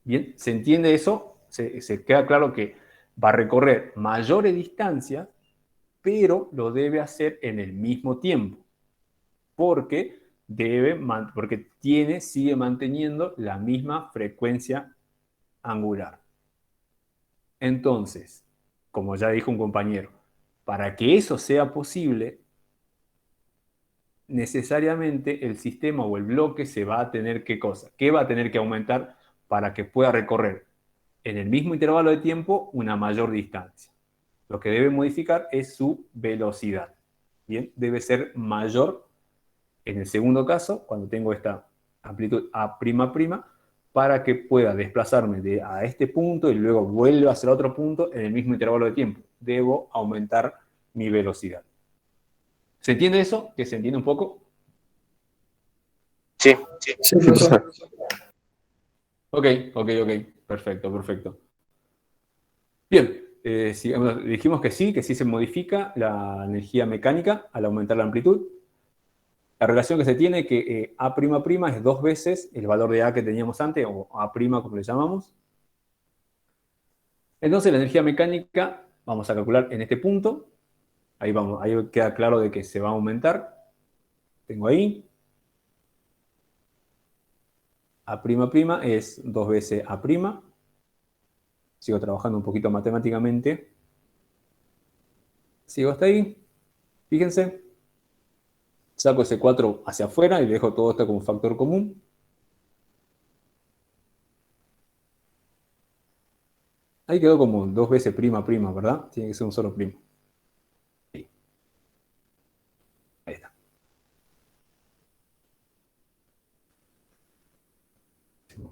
Bien, ¿se entiende eso? Se queda claro que va a recorrer mayores distancias, pero lo debe hacer en el mismo tiempo, porque sigue manteniendo la misma frecuencia angular. Entonces, como ya dijo un compañero, para que eso sea posible, necesariamente el sistema o el bloque se va a tener ¿qué cosa? ¿Qué va a tener que aumentar para que pueda recorrer en el mismo intervalo de tiempo una mayor distancia? Lo que debe modificar es su velocidad. Bien, debe ser mayor en el segundo caso, cuando tengo esta amplitud A'', para que pueda desplazarme a este punto y luego vuelva hacia el otro punto en el mismo intervalo de tiempo. Debo aumentar mi velocidad. ¿Se entiende eso? ¿Que se entiende un poco? Sí, Sí, profesor. Ok. Perfecto. Bien, dijimos que sí se modifica la energía mecánica al aumentar la amplitud. La relación que se tiene es que A'' es 2 veces el valor de A que teníamos antes, o A' como le llamamos. Entonces la energía mecánica, vamos a calcular en este punto. Ahí queda claro de que se va a aumentar. Tengo ahí. A'' es 2 veces A'. Sigo trabajando un poquito matemáticamente. Sigo hasta ahí. Fíjense. Saco ese 4 hacia afuera y dejo todo esto como factor común. Ahí quedó como 2 veces prima, ¿verdad? Tiene que ser un solo primo. Ahí está.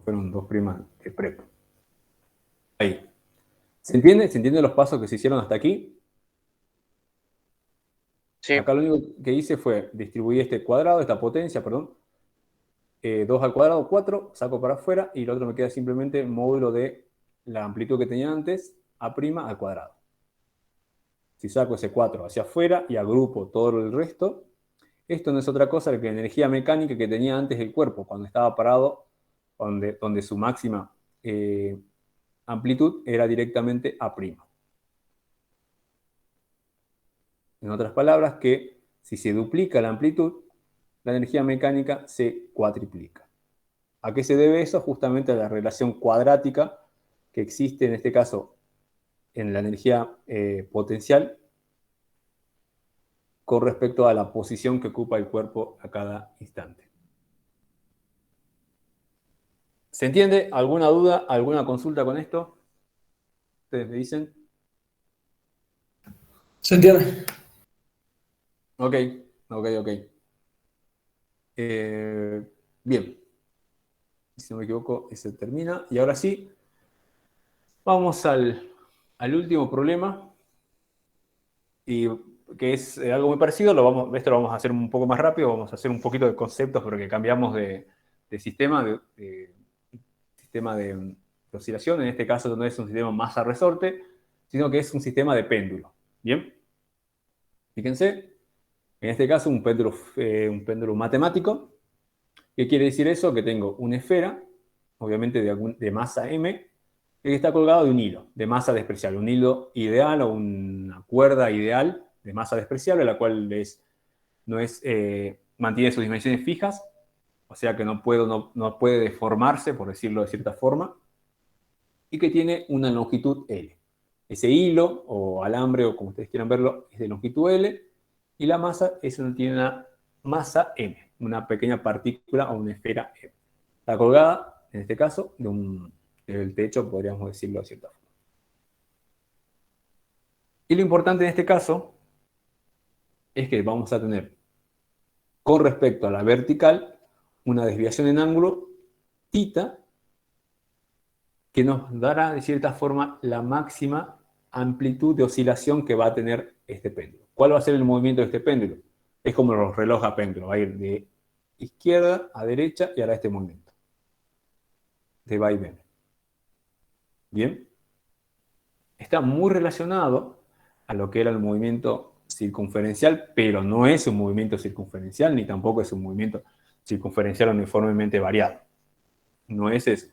Fueron 2 primas de prepo. Ahí. ¿Se entiende? ¿Se entienden los pasos que se hicieron hasta aquí? sí. Acá lo único que hice fue distribuir este cuadrado, esta potencia, perdón. 2 al cuadrado, 4, saco para afuera y el otro me queda simplemente el módulo de la amplitud que tenía antes, A' al cuadrado. Si saco ese 4 hacia afuera y agrupo todo el resto, esto no es otra cosa que la energía mecánica que tenía antes el cuerpo, cuando estaba parado, donde su máxima amplitud era directamente A'. En otras palabras, que si se duplica la amplitud, la energía mecánica se cuatriplica. ¿A qué se debe eso? Justamente a la relación cuadrática que existe en este caso en la energía potencial con respecto a la posición que ocupa el cuerpo a cada instante. ¿Se entiende? ¿Alguna duda? ¿Alguna consulta con esto? ¿Ustedes me dicen? ¿Se entiende? Ok. Bien. Si no me equivoco, ese termina. Y ahora sí, vamos al último problema. Y que es algo muy parecido. Esto lo vamos a hacer un poco más rápido. Vamos a hacer un poquito de conceptos porque cambiamos de sistema, sistema de oscilación. En este caso no es un sistema masa-resorte, sino que es un sistema de péndulo. ¿Bien? Fíjense. En este caso un péndulo matemático. ¿Qué quiere decir eso? Que tengo una esfera, obviamente de masa m, que está colgado de un hilo de masa despreciable. Un hilo ideal o una cuerda ideal de masa despreciable, la cual mantiene sus dimensiones fijas, o sea que no puede deformarse, por decirlo de cierta forma, y que tiene una longitud L. Ese hilo o alambre, o como ustedes quieran verlo, es de longitud L, y la masa tiene una masa m, una pequeña partícula o una esfera m. Está colgada, en este caso, del techo, podríamos decirlo de cierta forma. Y lo importante en este caso es que vamos a tener, con respecto a la vertical, una desviación en ángulo θ que nos dará de cierta forma la máxima amplitud de oscilación que va a tener este péndulo. ¿Cuál va a ser el movimiento de este péndulo? Es como los relojes a péndulo, va a ir de izquierda a derecha y hará este movimiento de vaivén. Bien, está muy relacionado a lo que era el movimiento circunferencial, pero no es un movimiento circunferencial, ni tampoco es un movimiento circunferencial uniformemente variado. No es eso.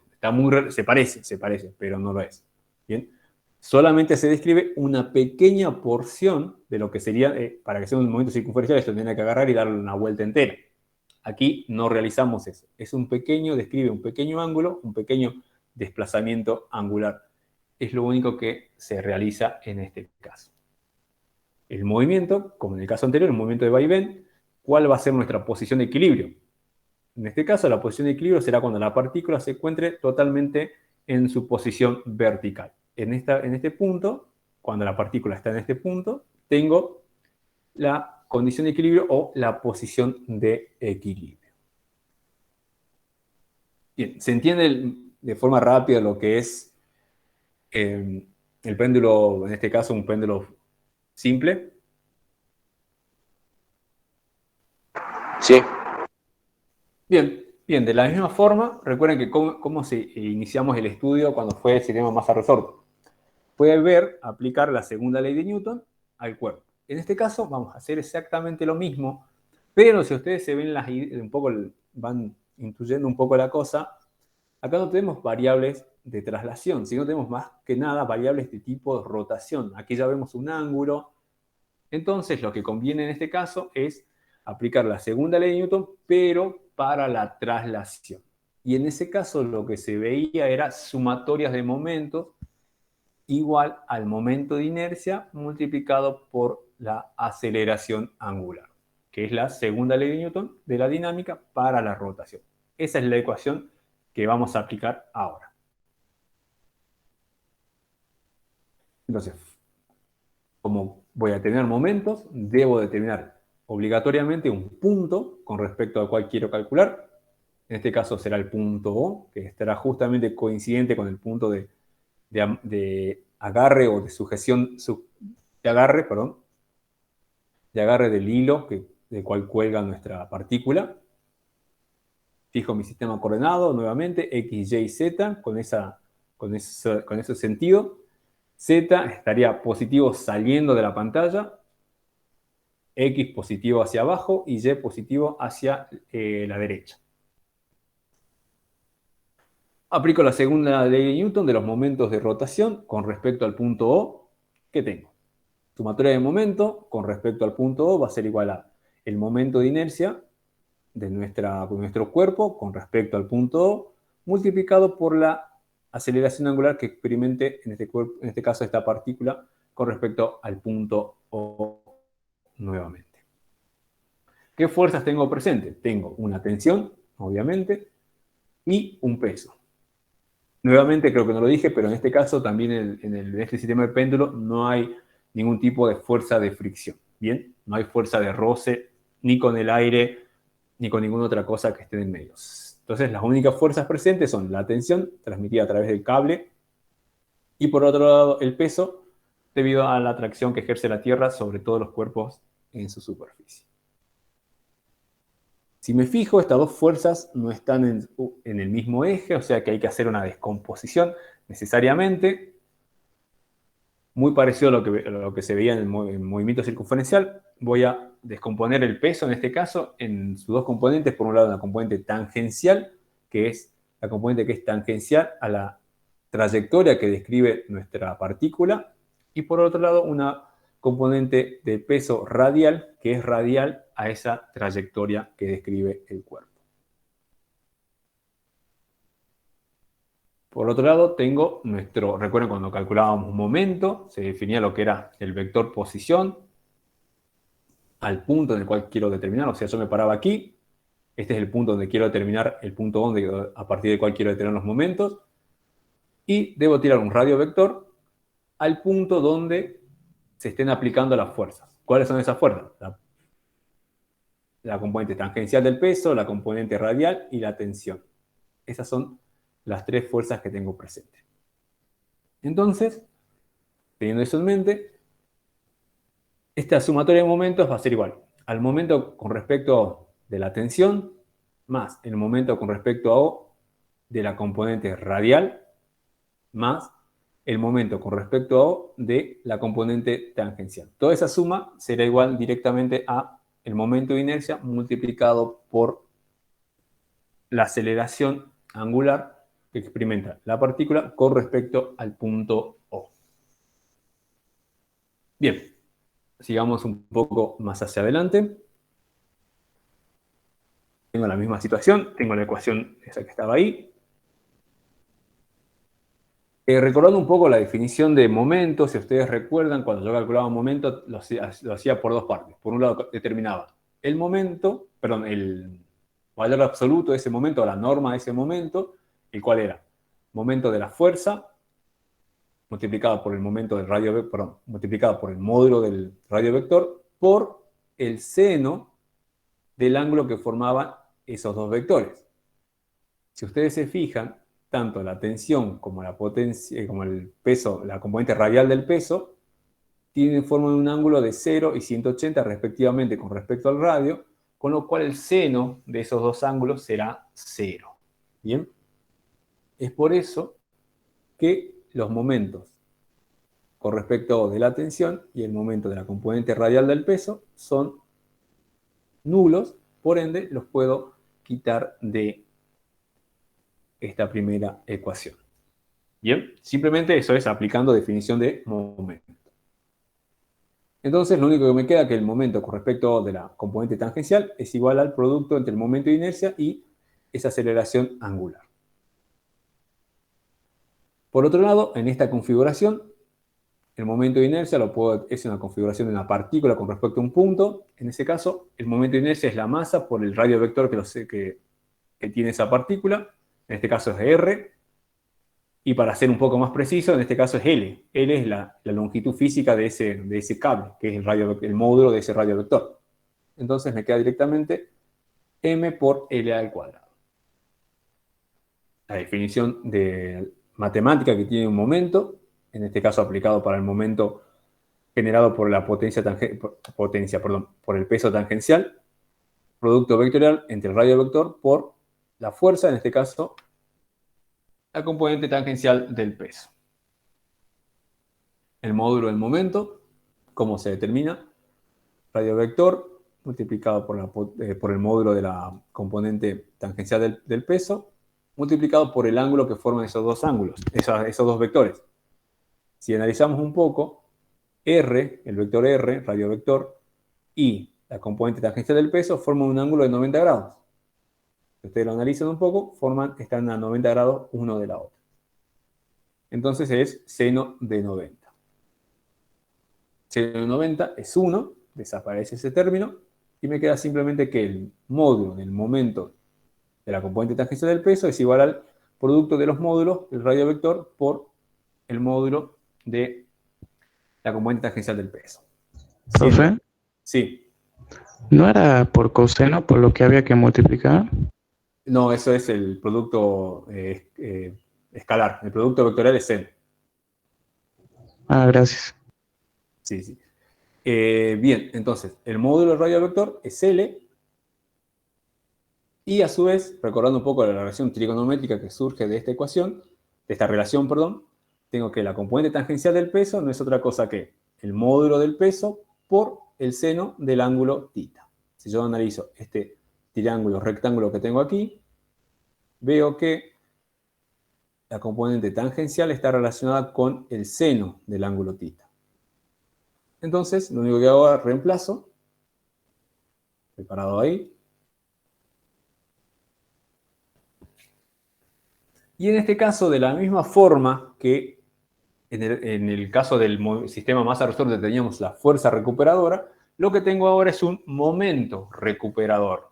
Se parece, pero no lo es. Bien, solamente se describe una pequeña porción de lo que sería, para que sea un movimiento circunferencial, esto tiene que agarrar y darle una vuelta entera. Aquí no realizamos eso. Describe un pequeño ángulo, un pequeño desplazamiento angular. Es lo único que se realiza en este caso. El movimiento, como en el caso anterior, el movimiento de vaivén, cuál va a ser nuestra posición de equilibrio. En este caso, la posición de equilibrio será cuando la partícula se encuentre totalmente en su posición vertical. En este punto, cuando la partícula está en este punto, tengo la condición de equilibrio o la posición de equilibrio. Bien, ¿se entiende de forma rápida lo que es el péndulo, en este caso un péndulo simple? Sí, Bien, bien, de la misma forma, recuerden que cómo iniciamos el estudio cuando fue el sistema masa-resorte. Puede ver, aplicar la segunda ley de Newton al cuerpo. En este caso vamos a hacer exactamente lo mismo, pero si ustedes se ven un poco, van intuyendo un poco la cosa, acá no tenemos variables de traslación, sino tenemos más que nada variables de tipo de rotación. Aquí ya vemos un ángulo. Entonces lo que conviene en este caso es aplicar la segunda ley de Newton, pero para la traslación. Y en ese caso lo que se veía era sumatorias de momentos igual al momento de inercia multiplicado por la aceleración angular, que es la segunda ley de Newton de la dinámica para la rotación. Esa es la ecuación que vamos a aplicar ahora. Entonces, como voy a tener momentos, debo determinar obligatoriamente un punto con respecto al cual quiero calcular. En este caso será el punto O, que estará justamente coincidente con el punto de agarre o de sujeción, de agarre del hilo del cual cuelga nuestra partícula. Fijo mi sistema coordenado nuevamente, X, Y, Z, con ese sentido. Z estaría positivo saliendo de la pantalla, X positivo hacia abajo y Y positivo hacia la derecha. Aplico la segunda ley de Newton de los momentos de rotación con respecto al punto O que tengo. Sumatoria de momento con respecto al punto O va a ser igual a el momento de inercia de nuestro cuerpo con respecto al punto O multiplicado por la aceleración angular que experimente en este caso esta partícula con respecto al punto O nuevamente. ¿Qué fuerzas tengo presente? Tengo una tensión, obviamente, y un peso. Nuevamente, creo que no lo dije, pero en este caso también en este sistema de péndulo no hay ningún tipo de fuerza de fricción. ¿Bien? No hay fuerza de roce ni con el aire ni con ninguna otra cosa que esté en medio. Entonces, las únicas fuerzas presentes son la tensión transmitida a través del cable y por otro lado el peso debido a la atracción que ejerce la Tierra sobre todos los cuerpos en su superficie. Si me fijo, estas dos fuerzas no están en el mismo eje, o sea que hay que hacer una descomposición necesariamente, muy parecido a lo que se veía en el movimiento circunferencial. Voy a descomponer el peso, en este caso, en sus dos componentes. Por un lado, una componente tangencial, que es la componente que es tangencial a la trayectoria que describe nuestra partícula, y por otro lado, una componente de peso radial, que es radial a esa trayectoria que describe el cuerpo. Por otro lado, tengo recuerden cuando calculábamos un momento, se definía lo que era el vector posición al punto en el cual quiero determinar, o sea, yo me paraba aquí, este es el punto donde quiero determinar, el punto a partir del cual quiero determinar los momentos, y debo tirar un radio vector al punto donde se estén aplicando las fuerzas. ¿Cuáles son esas fuerzas? La componente tangencial del peso, la componente radial y la tensión. Esas son las tres fuerzas que tengo presentes. Entonces, teniendo eso en mente, esta sumatoria de momentos va a ser igual al momento con respecto de la tensión más el momento con respecto a O de la componente radial más el momento con respecto a O de la componente tangencial. Toda esa suma será igual directamente a el momento de inercia multiplicado por la aceleración angular que experimenta la partícula con respecto al punto O. Bien, sigamos un poco más hacia adelante. Tengo la misma situación, tengo la ecuación esa que estaba ahí. Recordando un poco la definición de momento, si ustedes recuerdan, cuando yo calculaba un momento, lo hacía por dos partes. Por un lado, determinaba el momento, perdón, el valor absoluto de ese momento, la norma de ese momento, el cual era momento de la fuerza multiplicado por el momento del radio, perdón, multiplicado por el módulo del radio vector por el seno del ángulo que formaban esos dos vectores. Si ustedes se fijan, tanto la tensión como la potencia, como el peso, la componente radial del peso, forman un ángulo de 0 y 180 respectivamente con respecto al radio, con lo cual el seno de esos dos ángulos será 0. ¿Bien? Es por eso que los momentos con respecto de la tensión y el momento de la componente radial del peso son nulos, por ende los puedo quitar de esta primera ecuación. Bien, simplemente eso es aplicando definición de momento. Entonces lo único que me queda es que el momento con respecto de la componente tangencial es igual al producto entre el momento de inercia y esa aceleración angular. Por otro lado, en esta configuración, el momento de inercia es una configuración de una partícula con respecto a un punto. En ese caso, el momento de inercia es la masa por el radio vector que tiene esa partícula. En este caso es R. Y para ser un poco más preciso, en este caso es L. L es la longitud física de ese cable, que es el módulo de ese radio vector. Entonces me queda directamente M por L al cuadrado. La definición de matemática que tiene un momento, en este caso aplicado para el momento generado por la por el peso tangencial, producto vectorial entre el radio vector por la fuerza, en este caso, la componente tangencial del peso. El módulo del momento, ¿cómo se determina? Radio vector multiplicado por el módulo de la componente tangencial del peso, multiplicado por el ángulo que forman esos dos ángulos, esos dos vectores. Si analizamos un poco, R, el vector R, radio vector, y la componente tangencial del peso forman un ángulo de 90 grados. Si ustedes lo analizan un poco, están a 90 grados uno de la otra. Entonces es seno de 90. Seno de 90 es 1, desaparece ese término, y me queda simplemente que el módulo del momento de la componente tangencial del peso es igual al producto de los módulos del radio vector por el módulo de la componente tangencial del peso. ¿Profe? Sí. ¿No era por coseno por lo que había que multiplicar? No, eso es el producto escalar. El producto vectorial es seno. Ah, gracias. Sí, sí. Bien, entonces, el módulo del radio vector es L. Y a su vez, recordando un poco la relación trigonométrica que surge de esta ecuación, de esta relación, perdón, tengo que la componente tangencial del peso no es otra cosa que el módulo del peso por el seno del ángulo θ. Si yo analizo este triángulo rectángulo que tengo aquí, veo que la componente tangencial está relacionada con el seno del ángulo θ. Entonces, lo único que hago es reemplazo, preparado ahí. Y en este caso, de la misma forma que en el caso del sistema masa-resorte donde teníamos la fuerza recuperadora, lo que tengo ahora es un momento recuperador.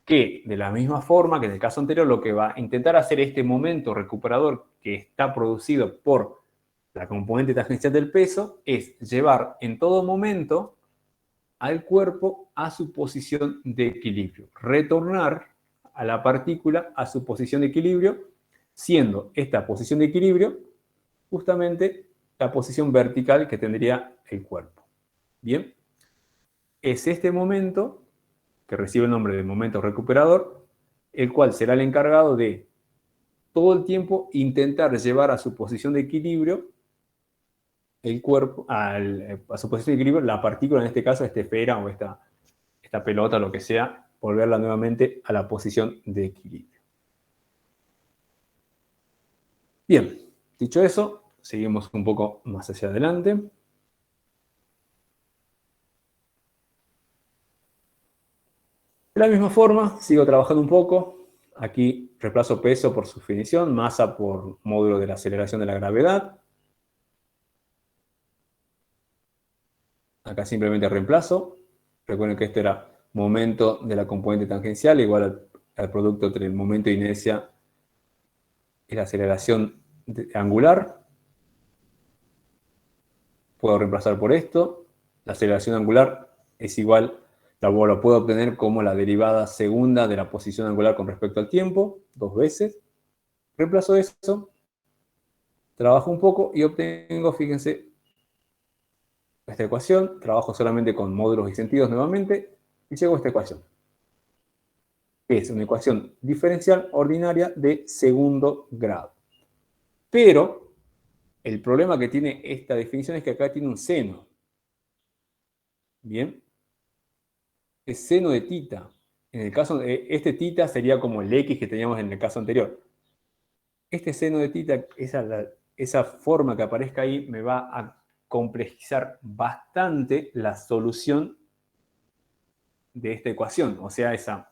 Que de la misma forma que en el caso anterior, lo que va a intentar hacer este momento recuperador que está producido por la componente tangencial del peso es llevar en todo momento al cuerpo a su posición de equilibrio. Retornar a la partícula a su posición de equilibrio, siendo esta posición de equilibrio justamente la posición vertical que tendría el cuerpo. Bien, es este momento que recibe el nombre de momento recuperador, el cual será el encargado de todo el tiempo intentar llevar a su posición de equilibrio el cuerpo, a su posición de equilibrio, la partícula, en este caso, esta esfera o esta pelota, lo que sea, volverla nuevamente a la posición de equilibrio. Bien, dicho eso, seguimos un poco más hacia adelante. De la misma forma, sigo trabajando un poco. Aquí reemplazo peso por su definición, masa por módulo de la aceleración de la gravedad. Acá simplemente reemplazo. Recuerden que esto era momento de la componente tangencial igual al producto entre el momento de inercia y la aceleración angular. Puedo reemplazar por esto. La aceleración angular es igual, lo puedo obtener como la derivada segunda de la posición angular con respecto al tiempo, 2 veces. Reemplazo eso, trabajo un poco y obtengo, fíjense, esta ecuación. Trabajo solamente con módulos y sentidos nuevamente y llego a esta ecuación. Es una ecuación diferencial ordinaria de segundo grado. Pero el problema que tiene esta definición es que acá tiene un seno. Bien. Es seno de tita. En el caso de este tita sería como el x que teníamos en el caso anterior. Este seno de tita, esa forma que aparezca ahí, me va a complejizar bastante la solución de esta ecuación. O sea, esa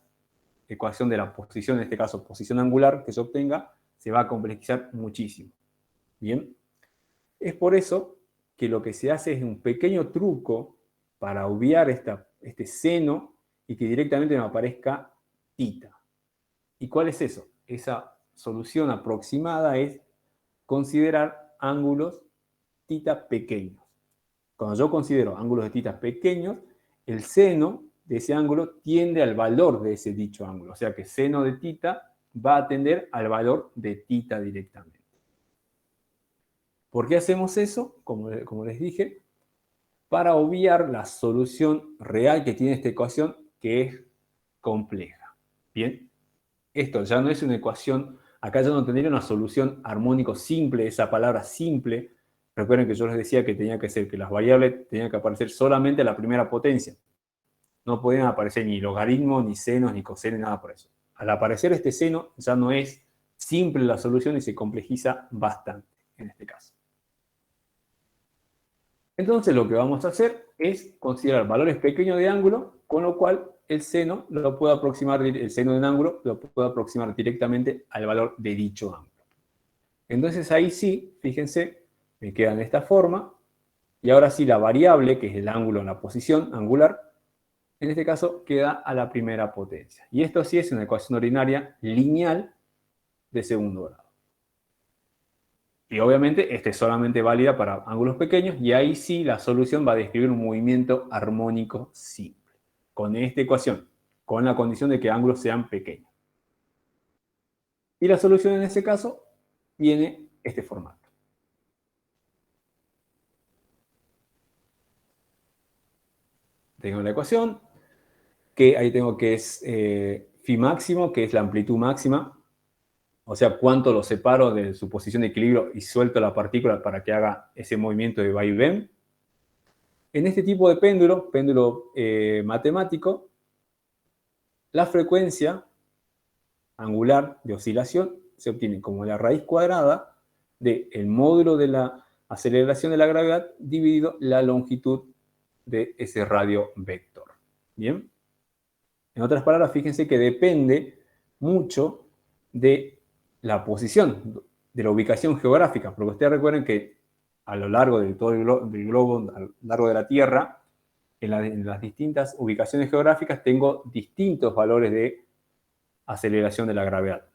ecuación de la posición, en este caso posición angular que se obtenga, se va a complejizar muchísimo. Bien. Es por eso que lo que se hace es un pequeño truco para obviar este seno y que directamente me aparezca tita. ¿Y cuál es eso? Esa solución aproximada es considerar ángulos tita pequeños. Cuando yo considero ángulos de tita pequeños, el seno de ese ángulo tiende al valor de ese dicho ángulo. O sea que seno de tita va a tender al valor de tita directamente. ¿Por qué hacemos eso? Como les dije, para obviar la solución real que tiene esta ecuación, que es compleja. Bien, esto ya no es una ecuación, acá ya no tendría una solución armónico simple, esa palabra simple. Recuerden que yo les decía que tenía que ser que las variables tenían que aparecer solamente a la primera potencia. No podían aparecer ni logaritmos, ni senos, ni cosenos, nada por eso. Al aparecer este seno, ya no es simple la solución y se complejiza bastante en este caso. Entonces lo que vamos a hacer es considerar valores pequeños de ángulo, con lo cual el seno lo puedo aproximar, el seno de un ángulo lo puedo aproximar directamente al valor de dicho ángulo. Entonces ahí sí, fíjense, me queda de esta forma, y ahora sí la variable, que es el ángulo en la posición angular, en este caso queda a la primera potencia. Y esto sí es una ecuación ordinaria lineal de segundo grado. Y obviamente esta es solamente válida para ángulos pequeños y ahí sí la solución va a describir un movimiento armónico simple. Con esta ecuación, con la condición de que ángulos sean pequeños. Y la solución en este caso tiene este formato. Tengo la ecuación, que ahí tengo que es phi máximo, que es la amplitud máxima. O sea, cuánto lo separo de su posición de equilibrio y suelto la partícula para que haga ese movimiento de vaivén. En este tipo de péndulo matemático, la frecuencia angular de oscilación se obtiene como la raíz cuadrada del módulo de la aceleración de la gravedad dividido la longitud de ese radio vector. ¿Bien? En otras palabras, fíjense que depende mucho de la posición, de la ubicación geográfica, porque ustedes recuerden que a lo largo de todo el globo, a lo largo de la Tierra, en las distintas ubicaciones geográficas tengo distintos valores de aceleración de la gravedad.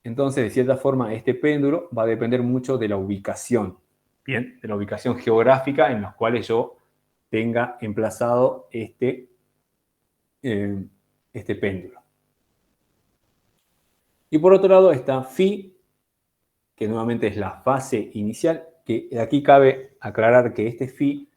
Entonces, de cierta forma, este péndulo va a depender mucho de la ubicación, ¿bien? De la ubicación geográfica en la cual yo tenga emplazado este péndulo. Y por otro lado está phi, que nuevamente es la fase inicial, que aquí cabe aclarar que este phi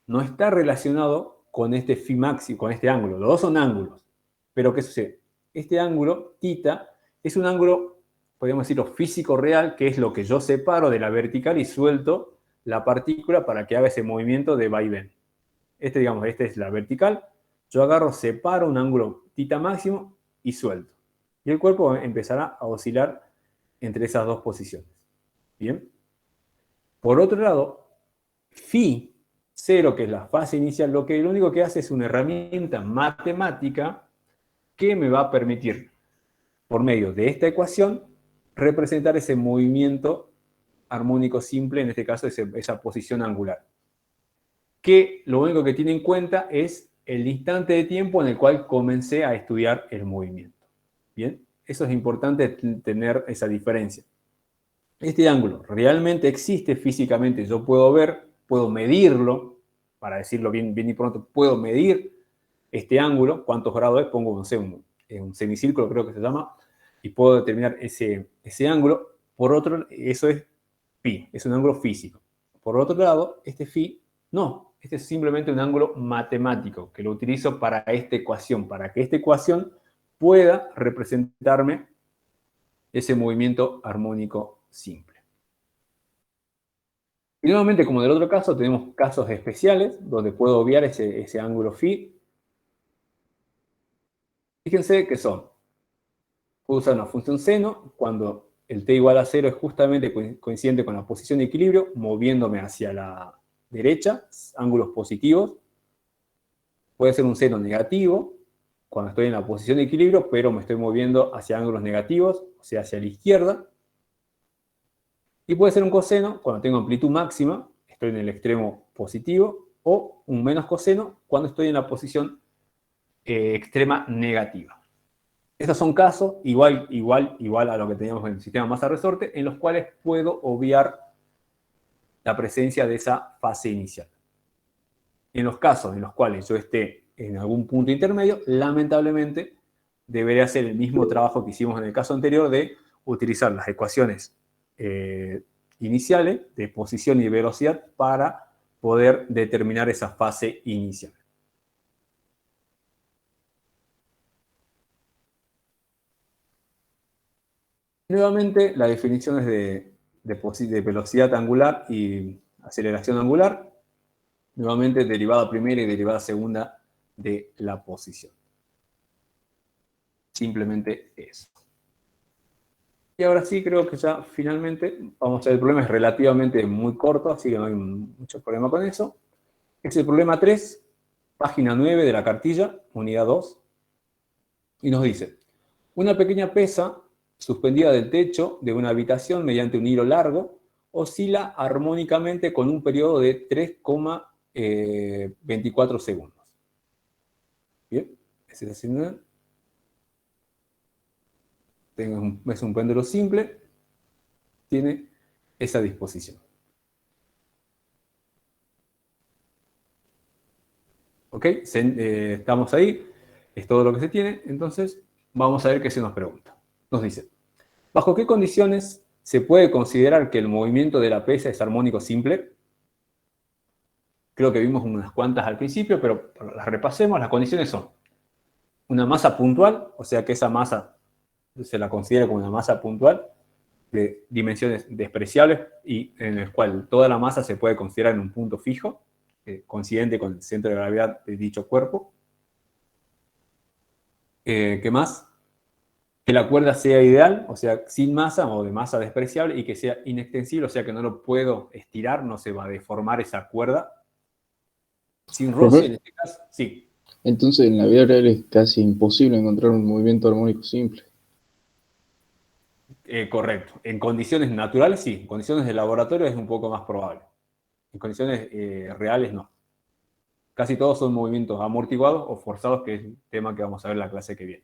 no está relacionado con este phi máximo, con este ángulo. Los dos son ángulos. Pero ¿qué sucede? Este ángulo, θ, es un ángulo, podríamos decirlo, físico real, que es lo que yo separo de la vertical y suelto la partícula para que haga ese movimiento de vaivén. Esta es la vertical. Yo agarro, separo un ángulo θ máximo y suelto. Y el cuerpo empezará a oscilar entre esas dos posiciones. ¿Bien? Por otro lado, phi 0, que es la fase inicial, lo único que hace es una herramienta matemática que me va a permitir, por medio de esta ecuación, representar ese movimiento armónico simple, en este caso esa posición angular. Que lo único que tiene en cuenta es el instante de tiempo en el cual comencé a estudiar el movimiento. Bien, eso es importante tener esa diferencia. Este ángulo realmente existe físicamente, yo puedo ver, puedo medirlo, para decirlo bien y pronto, puedo medir este ángulo, cuántos grados es, pongo, no sé, un semicírculo creo que se llama, y puedo determinar ese ángulo. Por otro, eso es phi, es un ángulo físico. Por otro lado, este phi, no, este es simplemente un ángulo matemático, que lo utilizo para esta ecuación, para que esta ecuación pueda representarme ese movimiento armónico simple. Y nuevamente, como del otro caso, tenemos casos especiales donde puedo obviar ese ángulo phi. Fíjense que son, puedo usar una función seno cuando el t igual a 0 es justamente coincidente con la posición de equilibrio, moviéndome hacia la derecha, ángulos positivos. Puede ser un seno negativo cuando estoy en la posición de equilibrio, pero me estoy moviendo hacia ángulos negativos, o sea, hacia la izquierda. Y puede ser un coseno cuando tengo amplitud máxima, estoy en el extremo positivo, o un menos coseno cuando estoy en la posición extrema negativa. Estos son casos igual a lo que teníamos en el sistema masa-resorte, en los cuales puedo obviar la presencia de esa fase inicial. En los casos en los cuales yo esté en algún punto intermedio, lamentablemente debería hacer el mismo trabajo que hicimos en el caso anterior de utilizar las ecuaciones iniciales de posición y velocidad para poder determinar esa fase inicial. Nuevamente, las definiciones de velocidad angular y aceleración angular. Nuevamente, derivada primera y derivada segunda de la posición. Simplemente eso. Y ahora sí, creo que ya finalmente vamos a ver, el problema es relativamente muy corto, así que no hay mucho problema con eso. Es el problema 3, página 9 de la cartilla, unidad 2. Y nos dice, una pequeña pesa suspendida del techo de una habitación mediante un hilo largo oscila armónicamente con un periodo de 3,24 segundos. Bien, ese es el señal. Es un péndulo simple, tiene esa disposición. ¿Ok? Estamos ahí, es todo lo que se tiene, entonces vamos a ver qué se nos pregunta. Nos dice, ¿bajo qué condiciones se puede considerar que el movimiento de la pesa es armónico simple? Creo que vimos unas cuantas al principio, pero las repasemos. Las condiciones son una masa puntual, o sea que esa masa se la considera como una masa puntual de dimensiones despreciables y en el cual toda la masa se puede considerar en un punto fijo, coincidente con el centro de gravedad de dicho cuerpo. ¿Qué más? Que la cuerda sea ideal, o sea, sin masa o de masa despreciable, y que sea inextensible, o sea que no lo puedo estirar, no se va a deformar esa cuerda. Sin roce, en este caso, sí. Entonces, en la vida real es casi imposible encontrar un movimiento armónico simple. Correcto. En condiciones naturales, sí. En condiciones de laboratorio es un poco más probable. En condiciones reales, no. Casi todos son movimientos amortiguados o forzados, que es el tema que vamos a ver en la clase que viene.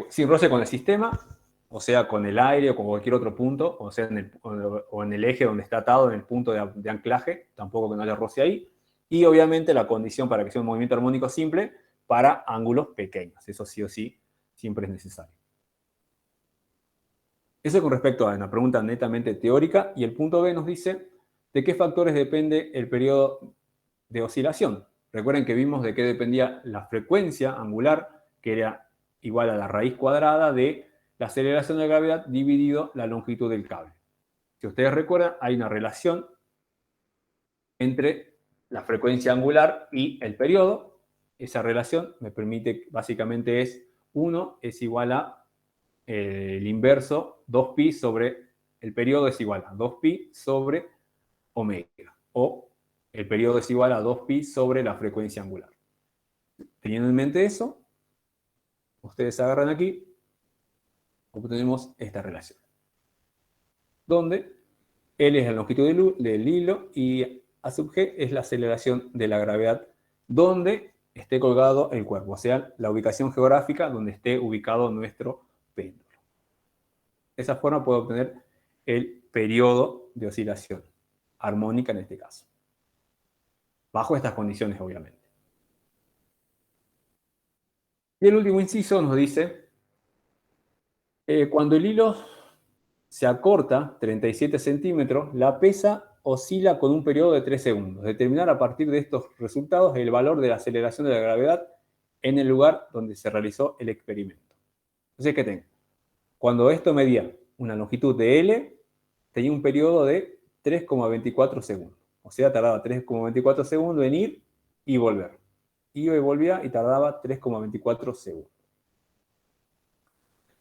Sin roce con el sistema, o sea, con el aire o con cualquier otro punto, o sea, en el eje donde está atado, en el punto de anclaje, tampoco que no haya roce ahí. Y obviamente la condición para que sea un movimiento armónico simple para ángulos pequeños. Eso sí o sí siempre es necesario. Eso con respecto a una pregunta netamente teórica. Y el punto B nos dice de qué factores depende el periodo de oscilación. Recuerden que vimos de qué dependía la frecuencia angular, que era igual a la raíz cuadrada de la aceleración de la gravedad dividido la longitud del cable. Si ustedes recuerdan, hay una relación entre la frecuencia angular y el periodo. Esa relación me permite, básicamente es 1 es igual a el inverso 2pi sobre, el periodo es igual a 2pi sobre omega, o el periodo es igual a 2pi sobre la frecuencia angular. Teniendo en mente eso, ustedes agarran aquí, obtenemos esta relación, donde L es la longitud del hilo y A sub g es la aceleración de la gravedad donde esté colgado el cuerpo, o sea, la ubicación geográfica donde esté ubicado nuestro péndulo. De esa forma puedo obtener el periodo de oscilación, armónica en este caso. Bajo estas condiciones, obviamente. Y el último inciso nos dice, cuando el hilo se acorta 37 centímetros, la pesa oscila con un periodo de 3 segundos. Determinar a partir de estos resultados el valor de la aceleración de la gravedad en el lugar donde se realizó el experimento. Entonces, ¿qué tengo? Cuando esto medía una longitud de L, tenía un periodo de 3,24 segundos. O sea, tardaba 3,24 segundos en ir y volver. Iba y volvía y tardaba 3,24 segundos.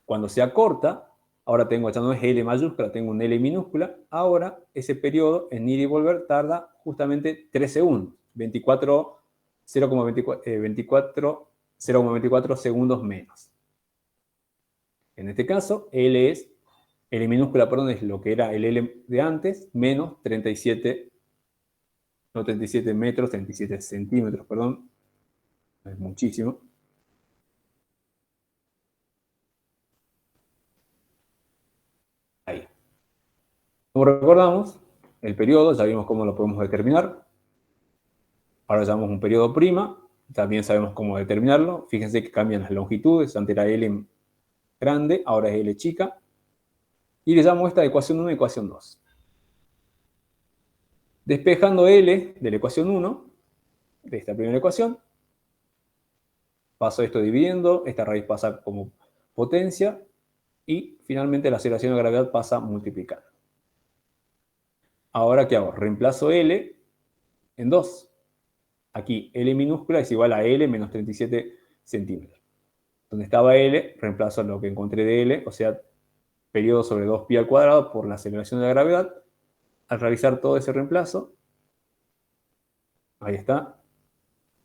Cuando se acorta, ahora tengo, ya no es L mayúscula, tengo un L minúscula, ahora ese periodo en ir y volver tarda justamente 3 segundos, 0,24 segundos menos. En este caso, L minúscula, perdón, es lo que era el L de antes, menos 37, no 37 metros, 37 centímetros, perdón, es muchísimo. Ahí. Como recordamos, el periodo, ya vimos cómo lo podemos determinar. Ahora llamamos un periodo prima, también sabemos cómo determinarlo. Fíjense que cambian las longitudes, antes era L grande, ahora es L chica. Y le llamo esta ecuación 1 ecuación 2. Despejando L de la ecuación 1, de esta primera ecuación, paso esto dividiendo, esta raíz pasa como potencia, y finalmente la aceleración de gravedad pasa multiplicando. Ahora, ¿qué hago? Reemplazo L en 2. Aquí L minúscula es igual a L menos 37 centímetros. Donde estaba L, reemplazo lo que encontré de L, o sea, periodo sobre 2pi al cuadrado por la aceleración de la gravedad. Al realizar todo ese reemplazo, ahí está,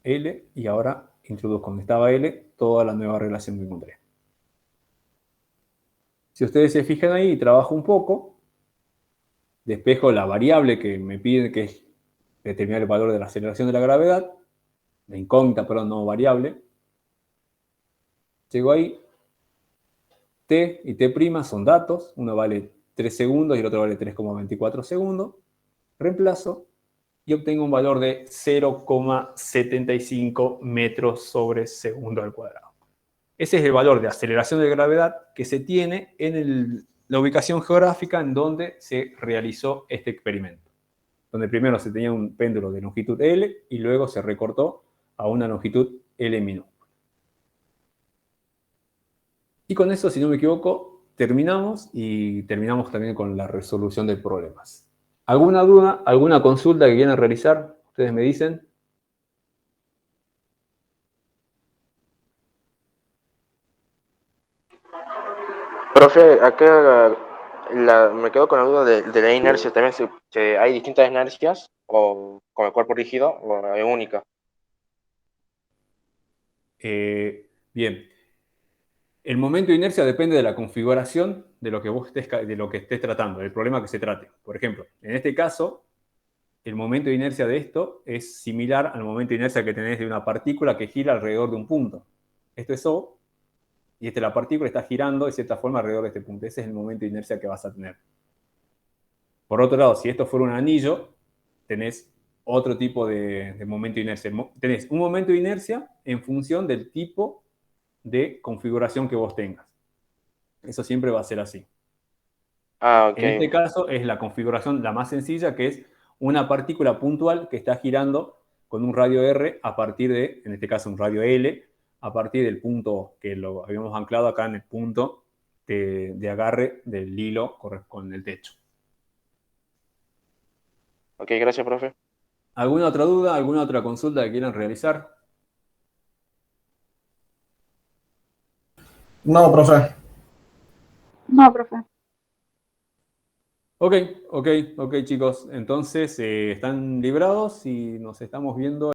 L, y ahora introduzco donde estaba L toda la nueva relación que encontré. Si ustedes se fijan ahí y trabajo un poco, despejo la variable que me piden, que es determinar el valor de la aceleración de la gravedad, la incógnita, pero no variable. Llego ahí, T y T' son datos, uno vale 3 segundos y el otro vale 3,24 segundos. Reemplazo y obtengo un valor de 0,75 metros sobre segundo al cuadrado. Ese es el valor de aceleración de gravedad que se tiene en la ubicación geográfica en donde se realizó este experimento. Donde primero se tenía un péndulo de longitud L y luego se recortó a una longitud L minúscula. Y con eso, si no me equivoco, terminamos y terminamos también con la resolución de problemas. ¿Alguna duda, alguna consulta que quieran realizar? Ustedes me dicen. Profe, acá me quedo con la duda de la inercia. ¿También hay distintas inercias o con el cuerpo rígido o es única? Bien. El momento de inercia depende de la configuración de lo que vos estés tratando, del problema que se trate. Por ejemplo, en este caso, el momento de inercia de esto es similar al momento de inercia que tenés de una partícula que gira alrededor de un punto. Esto es O, y la partícula está girando de cierta forma alrededor de este punto. Ese es el momento de inercia que vas a tener. Por otro lado, si esto fuera un anillo, tenés otro tipo de momento de inercia. Tenés un momento de inercia en función del tipo de configuración que vos tengas. Eso siempre va a ser así. Ah, ok. En este caso es la configuración la más sencilla, que es una partícula puntual que está girando con un radio R a partir de, en este caso un radio L, a partir del punto que lo habíamos anclado acá en el punto de agarre del hilo con el techo. Ok, gracias, profe. ¿Alguna otra duda, alguna otra consulta que quieran realizar? No, profe. No, profe. Ok, chicos. Entonces, están librados y nos estamos viendo.